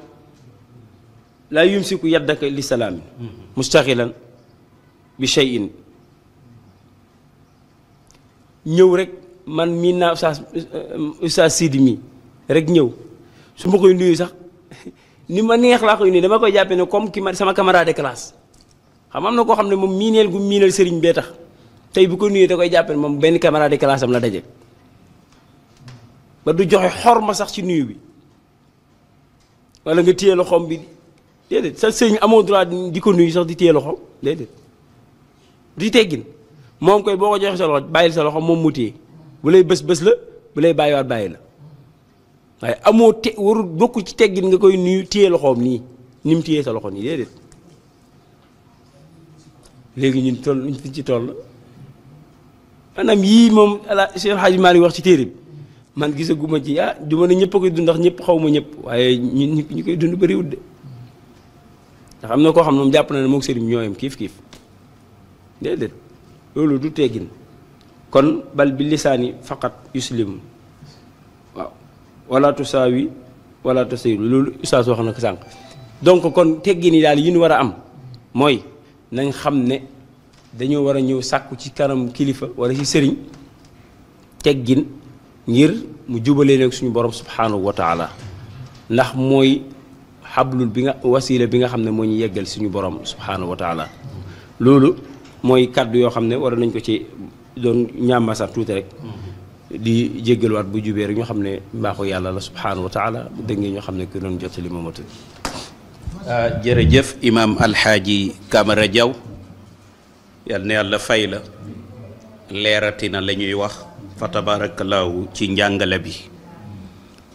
laa yumsiku yaddaka li salaamin mustaxilan bi shay'in ñëw rek man miin naa Oustaz Sidi mi rek ñëw su ma koy nuyu sax ni ma neex laa koy nuyu dama koy jàppe ne comme ki ma sama camarade de classe xam am na koo xam ne moom miineel gu miineel sëriñ bee tax tey bu ko nuyee da koy jàppe ne moom benn camarade de classe am la daje ba du joxe xorma sax ci nuyu bi wala nga téye loxoom bi déedéet sa sëriñ amoo droit di ko nuyu sax di téye loxoom déedéet di teggin moom koy boo ko joxe sa loxo bàyyil sa loxo moom mu téye bu lay bës la bu lay bàyyiwaat bàyyi la waaye amoo warul bokk ci teggin nga koy nuyu téye loxoom nii ni mu téye sa loxo nii déedéet léegi ñun toll ñu fi ci toll maanaam yii moom ala Cheikh Hadji Malick wax ci téere bi man gisaguma ci du ma ne ñëpp a koy dund ndax ñëpp xaw ma ñëpp waaye ñu koy dund bëriwul de ndax am na koo xam ne moom jàpp na ne moog sëriñ ñooyam kiif déedéet loolu du teggin kon bal bi lisaani faqat yuslim waaw wala tusaawi wala tusayilu loolu ustaas wax na ko sànq donc kon teggin yi daal yi ñu war a am mooy nañ xam ne dañoo war a ñëw sàkku ci kanam kilifa wala ci sëriñ teggin ngir mu jubalee nag suñu borom subhanahu wa taala ndax mooy xablul bi nga wasiila bi nga xam ne moo ñu yeggal suñu borom subhanahu wa taala loolu mooy kàddu yoo xam ne war nañ ko ci doon ñaamasa tuuti rek di jéggalwaat bu jubee rek ñoo xam ne mbaaxu yàlla la subhanahu wa taala bu dëngee ñoo xam ne ki doon jottali moomatu jërëjëf imaam alxaaji Camara Diaw yal na yàlla fay la leeratina la ñuy wax fa tabaarakallaahu ci njàngale bi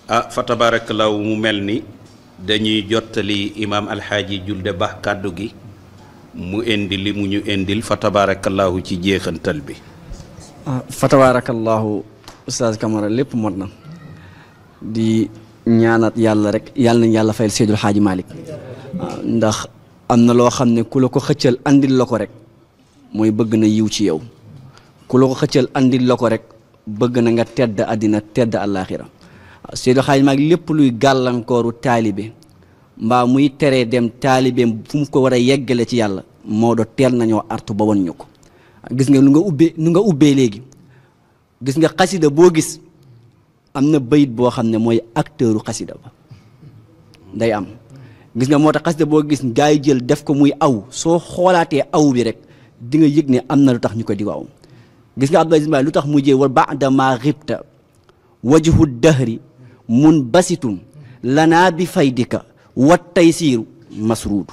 fa tabaarakallaahu mu mel ni dañuy jottali imaam alxaaji Julde Ba kàddu gi mu indi li mu ñu indil fa tabaarakallaahu ci jeexantal bi fa tabaarakallaahu Oustaz Camara lépp mot na di ñaanat yàlla rek yàlla nañ yàlla fayal Seydul Xaaji Malick ndax am na loo xam ne ku la ko xëccal andil la ko rek mooy bëgg na yiw ci yow ku la ko xëccal andil la ko rek bëgg na nga tedd àddina tedd àllaaxira Seydul Xaaji Malick lépp luy gàllankooru taalibe mbaa muy teree dem taalibeem fu mu ko war a yeggale ci yàlla Maodo teel nañoo artu ba won ñu ko gis nga nu nga ubbee léegi gis nga xasida boo gis am na bayit boo xam ne mooy acteuru xasida ba day am gis nga moo tax xasida boo gis gaa yi jël def ko muy aw soo xoolaatee aw bi rek di nga yëg ne am na lu tax ñu ko di waaw gis nga Abdou Aziz Mbaye lu tax mu jee wal ba'da ma ghibta wajhu dahri mun basitun lanaa bi faydika wat taysiiru masruudu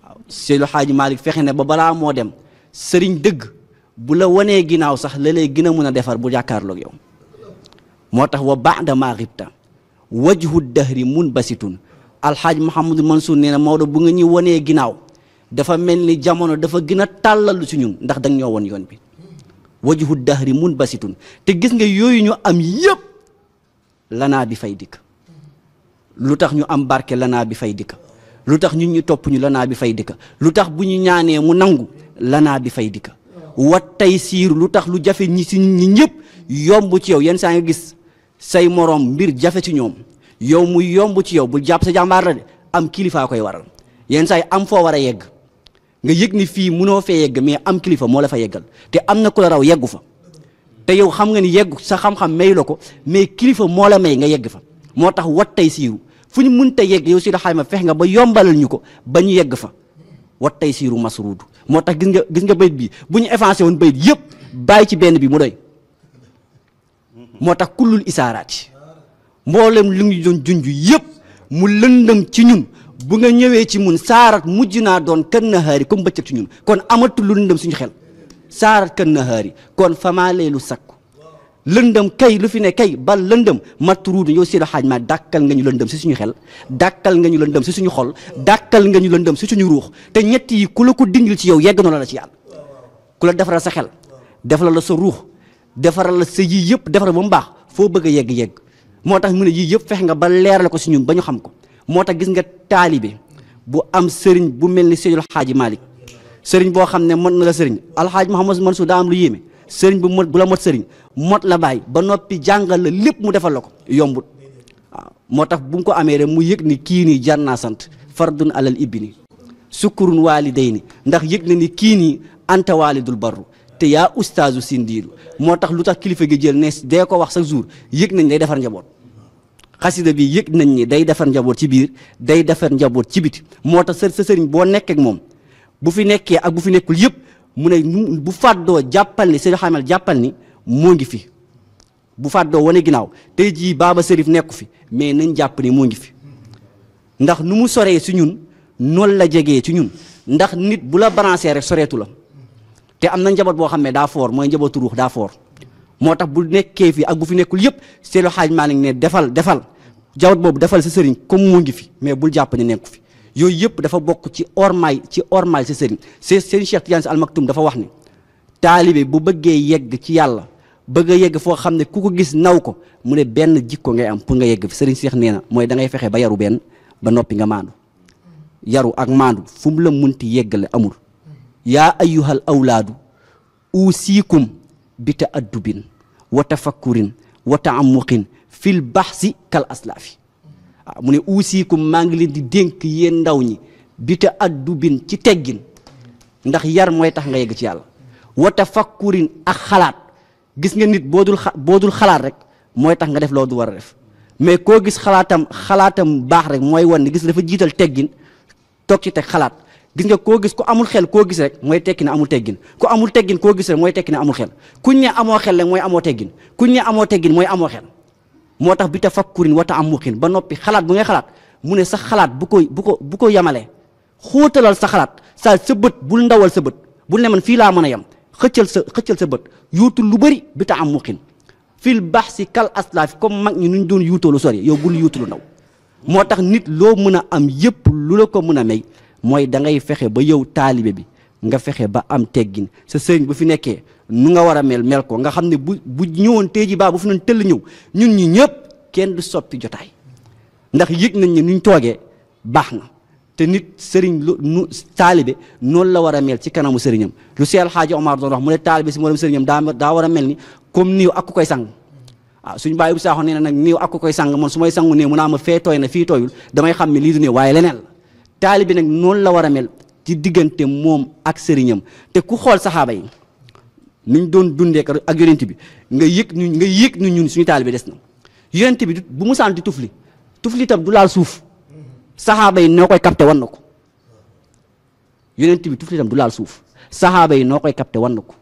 waaw Seydou Hadji Malick fexe ne ba balaa moo dem sëriñ dëgg bu la wanee ginnaaw sax la lay gën a mën a defar bu jàkkaarloog yow moo tax wa ba'da ma ghibta wajhu dahri mun basitun alxaaj Mouhamadou Mansour nee na Maodo bu nga ñuy wanee ginnaaw dafa mel ni jamono dafa gën a tàllalu ci ñun ndax danga ñoo won yoon bi wajhu dahri mun basitun te gis nga yooyu ñu am yëpp lanaa bi fay dikk lu tax ñu am barke lanaa bi fay dikk lu tax ñun ñu topp ñu lanaa bi fay dikk lu tax bu ñu ñaanee mu nangu lanaa bi fay dikk wat tey siiru lu tax lu jafe ñi si ñi ñëpp yomb ci yow yenn saa nga gis say moroom mbir jafe ci ñoom yow muy yomb ci yow bul jàpp sa jàmbaar la de am kilifaa koy waral yenn saa yi am foo war a yegg nga yëg ni fii munoo fee yegg mais am kilifa moo la fa yeggal te am na ku la raw yeggu fa te yow xam nga ni yeggu sa xam-xam may la ko mais kilifa moo la may nga yegg fa moo tax wat tey siiru fu ñu mënta yegg yow si la xayma fex nga ba yombalal ñu ko ba ñu yegg fa wat tey siiru masruudu moo tax gis nga bayit bi bu ñu effacé woon bayit yëpp bàyyi ci benn bi mu doy moo tax kullul isaaraati mboolem lu ngi doon junj yëpp mu lëndëm ci ñun bu nga ñëwee ci mun saarat mujj naa doon kan nahaari comme bëccëg ci ñun kon amatul lu lëndëm suñu xel saarat kan nahaari kon famaa leelu sakku lëndëm kay lu fi ne kay bal lëndëm matruudu yow Seydi Hadji Malick dàkkal nga ñu lëndëm si suñu xel dàkkal nga ñu lëndëm si suñu xol dàkkal nga ñu lëndëm si suñu ruux te ñett yi ku la ko dindil ci yow yegg na la ci yàlla ku la defaral sa xel defaral la sa ruux defaral la sa yii yëpp defaral ba mu baax foo bëgg a yegg moo tax mu ne yii yëpp fex nga ba leeral ko si ñun ba ñu xam ko moo tax gis nga taalibe bu am sëriñ bu mel ni Seydil Hadji Malick sëriñ boo xam ne mot na la sëriñ alxaaj Mouhamadou Mansour daa am lu yéeme sëriñ bu la mot sëriñ mot la bàyyi ba noppi jàngal la lépp mu defal la ko yombut waaw moo tax bu mu ko amee rek mu yëg ni kii nii jar naa sant fardun alal ibni sukkurun waalidayni ndax yëg na ni kii nii anta waalidul barru te yaa ustaazu sindiiru moo tax lu tax kilifa gi jël ne dee ko wax chaque jour yëg nañ day defar njaboot xasida bi yëg nañ ni day defar njaboot ci biir day defar njaboot ci biti moo tax sa sëriñ boo nekkee ak moom bu fi nekkee ak bu fi nekkul yëpp mu ne bu fàddoo jàppal ni Seydi Hadji Malick jàppal ni moo ngi fi bu fàddoo wane ginnaaw tey jii Baaba Sërif nekku fi mais nañ jàpp ni moo ngi fi ndax nu mu soree si ñun noonu la jegee ci ñun ndax nit bu la branché rek soreetu la te am na njaboot boo xam ne daa foor mooy njabootu ruux daa foor moo tax bu nekkee fi ak bu fi nekkul yëpp Seydi Hadji Malick ne defal jawat boobu defal sa sëriñ comme moo ngi fi mais bul jàpp ne nekku fi yooyu yëpp dafa bokk ci ormaay sa sëriñ seen Cheikh Tidiane Sy Al Maktoum dafa wax ni taalibe bu bëggee yegg ci yàlla bëgg a yegg foo xam ne ku ko gis naw ko mu ne benn jikko ngay am pour nga yegg fi sëriñ Cheikh nee na mooy da ngay fexe ba yaru benn ba noppi nga maandu yaru ak maandu fu mu la munti yeggale amul yaa ayyuhal awlaadu uusiikum bi ta'addubin wa tafakkurin wa ta'ammuqin fil baxsi kal aslaafi waaw mu ne uusiikum maa ngi leen di dénk yéen ndaw ñi bi ta'addubin ci teggin ndax yar mooy tax nga yegg ci yàlla wa tafakkurin ak xalaat gis nga nit boo dul xalaat rek mooy tax nga def loo du war a def mais koo gis xalaatam baax rek mooy wan ne gis dafa jiital teggin toog ci teg xalaat gis nga koo gis ku amul xel koo gis rek mooy tekki ne amul teggin ku amul teggin koo gis rek mooy tekki ne amul xel kuñ ne amoo xel rek mooy amoo teggin kuñ ne amoo teggin mooy amoo xel moo tax bi tafakkurin wa ta'ammuqin ba noppi xalaat bu ngay xalaat mu ne sax xalaat bu ko yamalee xóotalal sa xalaat sa bët bul ndawal sa bët bul ne man fii laa mën a yem xëccal sa bët yuutul lu bëri bi ta'ammuqin fil baxsi kal aslaafi comme mag ñi nuñ doon yuutoo lu sori yow bul yuutu lu ndaw moo tax nit loo mën a am yëpp lu la ko mën a may mooy da ngay fexe ba yow taalibe bi nga fexe ba am teggin sa sëriñ bu fi nekkee nu nga war a mel ko nga xam ne bu ñëwoon tey ji baa bu fi noon tëll ñëw ñun ñi ñëpp kenn du soppi jotaay ndax yëg nañ ne nuñ toogee baax na te nit sëriñ nu taalibe noonu la war a mel ci kanamu sëriñam lu Seex Alxaaji Omar doon wax mu ne taalibe si moom sëriñam daa war a mel ni comme niiw ak ku koy sang waaw suñu bàyyi bu saaxoo nee na nag niiw ak ku koy sang man su may sangu néew mu naa ma fee tooy na fii tooyul damay xam ne lii du néew waaye leneen la taalibe nag noonu la war a mel ci diggante moom ak sëriñam te ku xool saxaaba yi niñ doon dundee ak yonent bi nga yëg ñun suñu taalibe des na yonent bi bu musaan di tufli itam du laal suuf saxaaba yi noo koy capté wan na ko yonent bi tufli itam du laal suuf saxaaba yi noo koy capté wan na ko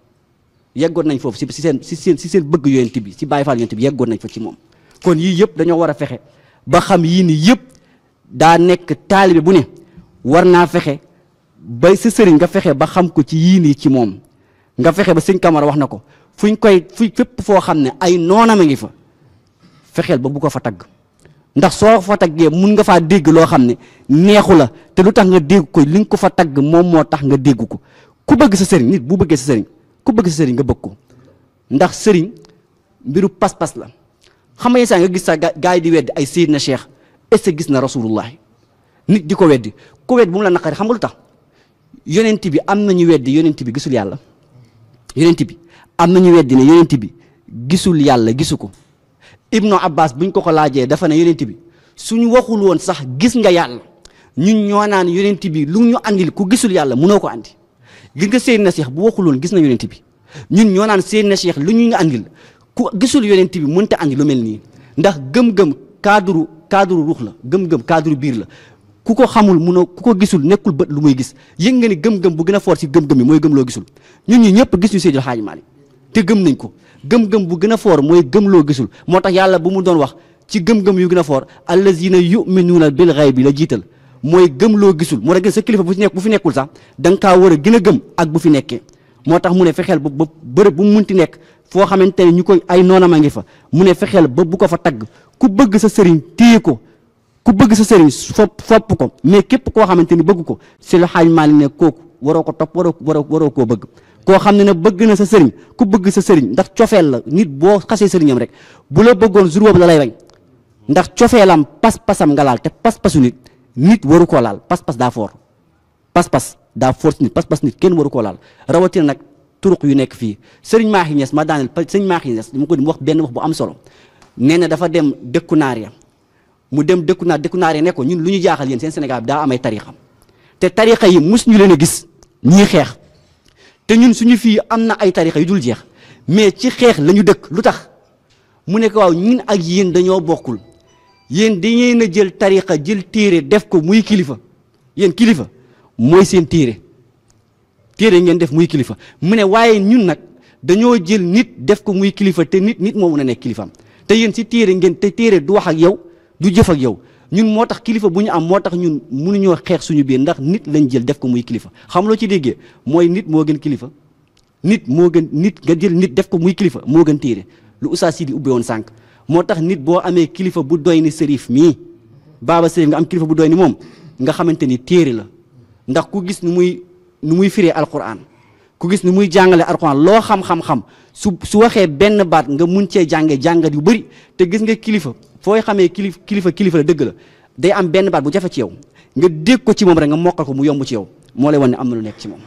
yeggoon nañ foofu si seen bëgg yonent bi si bàyyi faal yonent bi yeggoon nañ fa ci moom kon yii yëpp dañoo war a fexe ba xam yii ni yëpp daa nekk taalibe bu ne war naa fexe ba sa sëriñ nga fexe ba xam ko ci yii nii ci moom nga fexe ba sëñ Camara wax na ko fépp foo xam ne ay noonam a ngi fa fexeel ba bu ko fa tagg ndax soo fa taggee mun nga faa dégg loo xam ne neexu la te lu tax nga dégg ko li nga ko fa tagg moom moo tax nga dégg ko ku bëgg sa sëriñ nit bu bëggee sa sëriñ ku bëgg sa sëriñ nga bëgg ko ndax sëriñ mbiru pas-pas la xam nga nga gis sa gaa yi di weddi ay Seydina Cheikh est-ce que gis na rasulullah nit di ko weddi ku weddi bu mu la naqari xam nga lu tax yonent bi am nañu weddi yonent bi gisul yàlla yonent bi am nañu weddi ne yonent bi gisul yàlla gisu ko Ibnu Abbas buñ ko laajee dafa ne yonent bi suñu waxul woon sax gis nga yàlla ñun ñoo naan yonent bi lu ñu andil ku gisul yàlla mënoo ko andi gis nga Seydina Cheikh bu waxul woon gis na yonent bi ñun ñoo naan Seydina Cheikh lu ñu andil ku gisul yonent bi mënta andi lu mel nii ndax gëm-gëm cadre ruux la gëm-gëm cadre biir la ku ko xamul mënoo ku ko gisul nekkul bët lu muy gis yëg nga ni gëm-gëm bu gën a fort si gëm-gëm yi mooy gëm loo gisul ñun ñi ñëpp gis ñu Seydil Hadji Malick te gëm nañ ko gëm-gëm bu gën a fort mooy gëm loo gisul moo tax yàlla bu mu doon wax ci gëm-gëm yu gën a fort allazina yuminuuna bil ghaybi la jiital mooy gëm loo gisul moo tax sa kilifa bu fi nekkul sax da nga kaa war a gën a gëm ak bu fi nekkee moo tax mu ne fexeel ba bërëb bu mu munti nekk foo xamante ne ñu koy ay noonam a ngi fa mu ne fexeel ba bu ko fa tagg ku bëgg sa sëriñ téye ko ku bëgg sa sëriñ fopp ko mais képp koo xamante ni bëgg ko Seydil Hadji Malick ne kooku waroo ko topp waroo koo bëgg koo xam ne bëgg na sa sëriñ ku bëgg sa sëriñ ndax cofeel la nit boo xasee sëriñam rek bu la bëggoon jour boobu da lay bañ ndax cofeelam pas-pasam nga laal te pas-pasu nit waru koo laal pas-pas daa foor pas-pas daa foor si nit pas-pas nit kenn waru koo laal rawatina nag turuq yu nekk fii sëriñ Mahi Niass ma daaneel sëriñ Mahi Niass dama ko di wax benn wax bu am solo nee na dafa dem dëkku naar ya mu dem dëkku naar ya ne ko ñun lu ñu jaaxal yéen seen Sénégal bi daa amay tarixa te tarixa yi mus ñu leen a gis ñii xeex te ñun suñu fii am na ay tarixa yu dul jeex mais ci xeex la ñu dëkk lu tax mu ne ko waaw ñun ak yéen dañoo bokkul yéen dañeen a jël tarixa jël téere def ko muy kilifa yéen kilifa mooy seen téere ngeen def muy kilifa mu ne waaye ñun nag dañoo jël nit def ko muy kilifa te nit moo mën a nekk kilifaam te yéen si téere ngeen te téere du wax ak yow du jëf ak yow ñun moo tax kilifa bu ñu am moo tax ñun mënuñoo xeex suñu biir ndax nit lañ jël def ko muy kilifa xam loo ci déggee mooy nit moo gën kilifa nit nga jël nit def ko muy kilifa moo gën téere lu Oustaz Sidi ubbe woon sànq moo tax nit boo amee kilifa bu doy ni Serif mii Baba Serif nga am kilifa bu doy ni moom nga xamante ni téere la ndax ku gis nu muy firee alquran ku gis ni muy jàngale alquran loo xam-xam-xam su waxee benn baat nga mun cee jàngee jàngat yu bëri te gis nga kilifa fooy xamee kilifa la dëgg la day am benn baat bu jafe ci yow nga dégg ko ci moom rek nga mokkal ko mu yomb ci yow moo lay wan ne am na lu nekk ci moom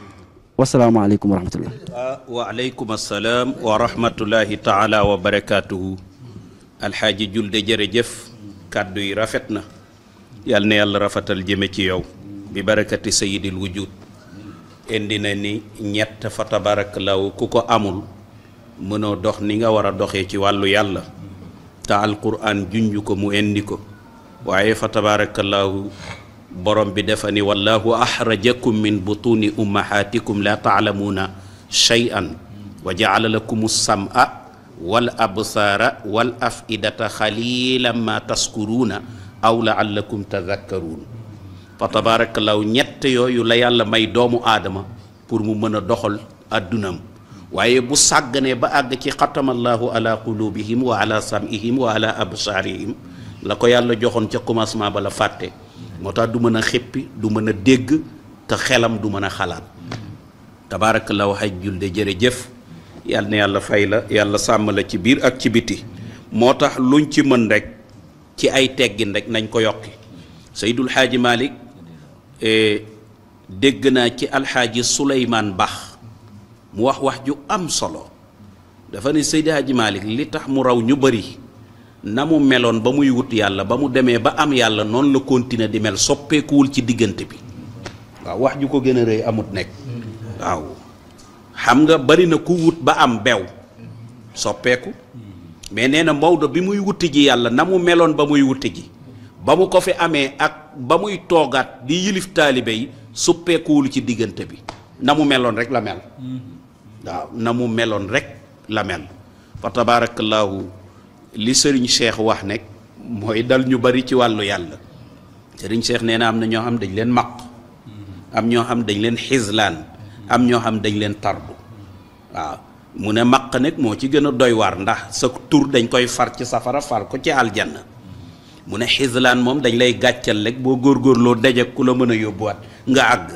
wasalaamaaleykum wa rahmatullah waaleykum assalaam wa rahmatullahi taala wa barakaatuhu alxaaji julde jërëjëf kàddu yi rafet na yàlla na yàlla rafetal jëme ci yow bi barakati sayidil wujud indi na ni ñett fa tabarakallahu ku ko amul mënoo dox ni nga war a doxee ci wàllu yàlla te alquran junj ko mu indi ko waaye fa tabarakallahu borom bi dafa ni wallahu axrajakum min butuni ummahatikum la taalamuuna shay'an wa jaala lakum as-sam'a wal absaara wal afidata xalilan ma taskuruuna aw laallakum tadakkaruun fa tabarakallahu ñett yooyu la yàlla may doomu aadama pour mu mën a doxal addunam waaye bu sàgganee ba àgg ci xatamallahu ala qulubihim wa ala sam'ihim wa ala absaarihim la ko yàlla joxoon ca commencement ba la fàtte moo tax du mën a xippi du mën a dégg te xelam du mën a xalaat tabarakallahu xaj julde jërëjëf yàlla na yàlla fay la yàlla sàmm la ci biir ak ci biti moo tax luñ ci mën rek ci ay teggin rek nañ ko yokki Seydul Xaaji Malick dégg naa ci alxaaji Suleymaan Bax mu wax ju am solo dafa ne Seydi Hadji Malick li tax mu raw ñu bari na mu meloon ba muy wut yàlla ba mu demee ba am yàlla noonu la continuer di mel soppeekuwul ci diggante bi waaw wax ju ko gën a rëy amut nekk waaw xam nga bari na ku wut ba am bew soppeeku mais nee na Maodo bi muy wuti ji yàlla na mu meloon ba muy wuti ji ba mu ko fi amee ak ba muy toogaat di yilif taalibe yi suppeekuwul ci diggante bi na mu meloon rek la mel waaw na mu meloon rek la mel fa tabaarakallaahu li sëriñ Cheikh wax nekk mooy dal ñu bari ci wàllu yàlla sëriñ Cheikh nee na am na ñoo xam dañ leen maq am ñoo xam dañ leen xislaan am ñoo xam dañ leen tardu waaw mu ne maq nag moo ci gën a doy waar ndax sa tur dañ koy far ci safara far ko ci aljanna mu ne xislaan moom dañ lay gàccal rek boo góorgóorloo daje ku la mën a yóbbuwaat nga àgg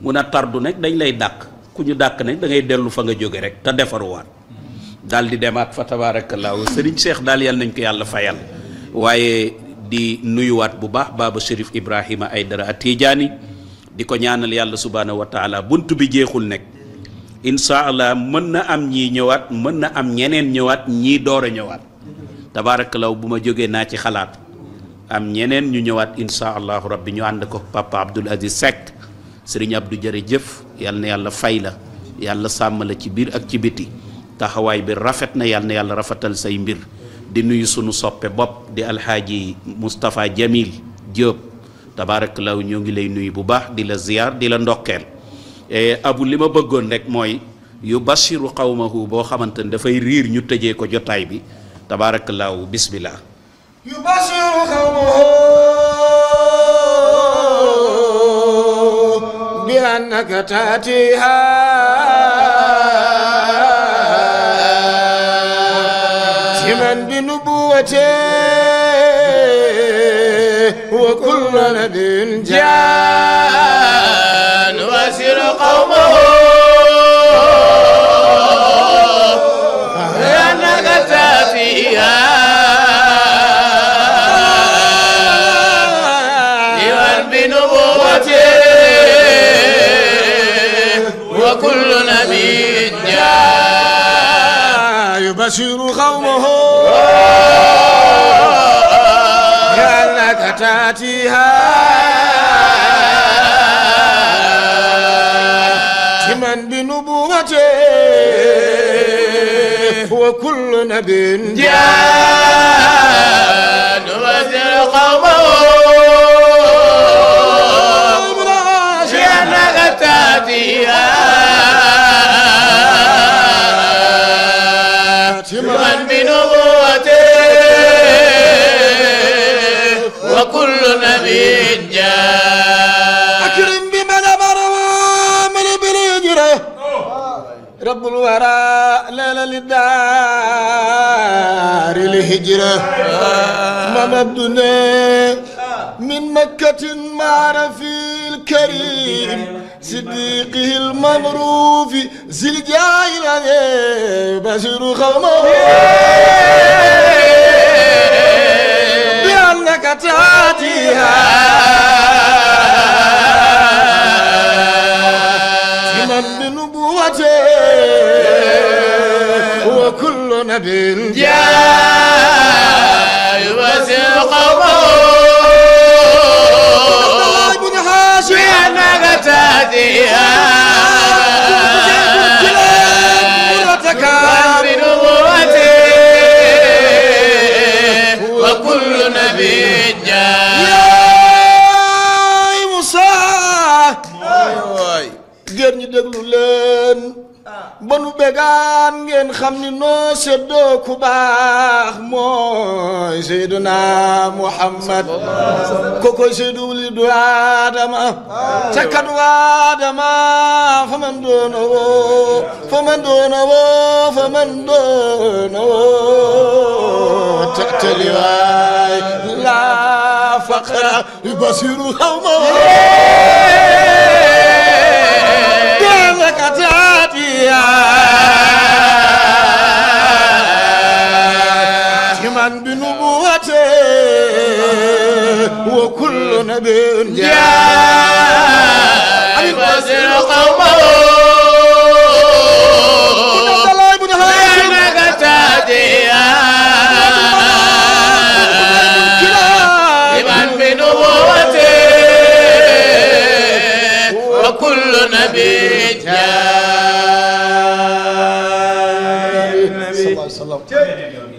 mu ne tardu nag dañ lay dàq ku ñu dàq nag da ngay dellu fa nga jóge rek te defaruwaat daal di demaat fa tabaarakallaahu sëriñ Cheikh daal yal nañ ko yàlla fayal waaye di nuyuwaat bu baax baaba Chérif Ibrahima Aïdara Atijaani di ko ñaanal yàlla subhaanahu wa taala bunt bi jeexul nekk incha allah mën na am ñii ñëwaat mën na am ñeneen ñëwaat ñii door a ñëwaat tabaarakallaahu bu ma jógee naa ci xalaat am ñeneen ñu ñëwaat incha allahu rabbi ñu ànd ko papa Abdoul Aziz Seck sëriñ Abdou jërëjëf yal na yàlla fay la yàlla sàmm la ci biir ak ci biti taxawaay bi rafet na yàlla rafetal say mbir di nuyu sunu soppe bopp di alxaaji Moustapha Jamil Diop tabaarakallaahu ñoo ngi lay nuyu bu baax di la ziyaar di la ndokkeel abu li ma bëggoon rek mooy yu bashiru qawmahu boo xamante ne dafay riir ñu tëjee ko jotaay bi tabaarakallaahu bismillah yu bashiru qawmahu bi annaka taatiha siman bi nubuwwati wa kullu nabiyyin jaan واسر قومه بأنك تأتيها لمن بنبوته وكل نبي جاء يبشر قومه بأنك تأتيها من بنبوته وكل نبي جاء نبشر قومه بأنك تأتيها من بنبوته وكل نبي جاء أكرم بمن من بالهجرة رب الورى ليلة للدار الهجرة ما مبدنا من مكة مع رفيع الكريم صديقه الممروف ذي الجاهل بشر قومه بأنك تأتيها من بنبوته وكل نبي جاء يبشر قومه بأنك تأتيها بنبوته وكل نبي جاء يا موسى gën ñi déglu leen ba nu bégaan ngeen xam ni noo seddoo ku baax mooy Seydina Muhammad kokoy Seydu wulidu Adama cakkatu Adama fa man doona woo fa man doona woo fa man doona woo tattali waay la faqra basiru xawma من بنبوته وكل نبي جاء يبشر قومه بأنك تأتيها لمن بنبوته وكل نبي جاء sallam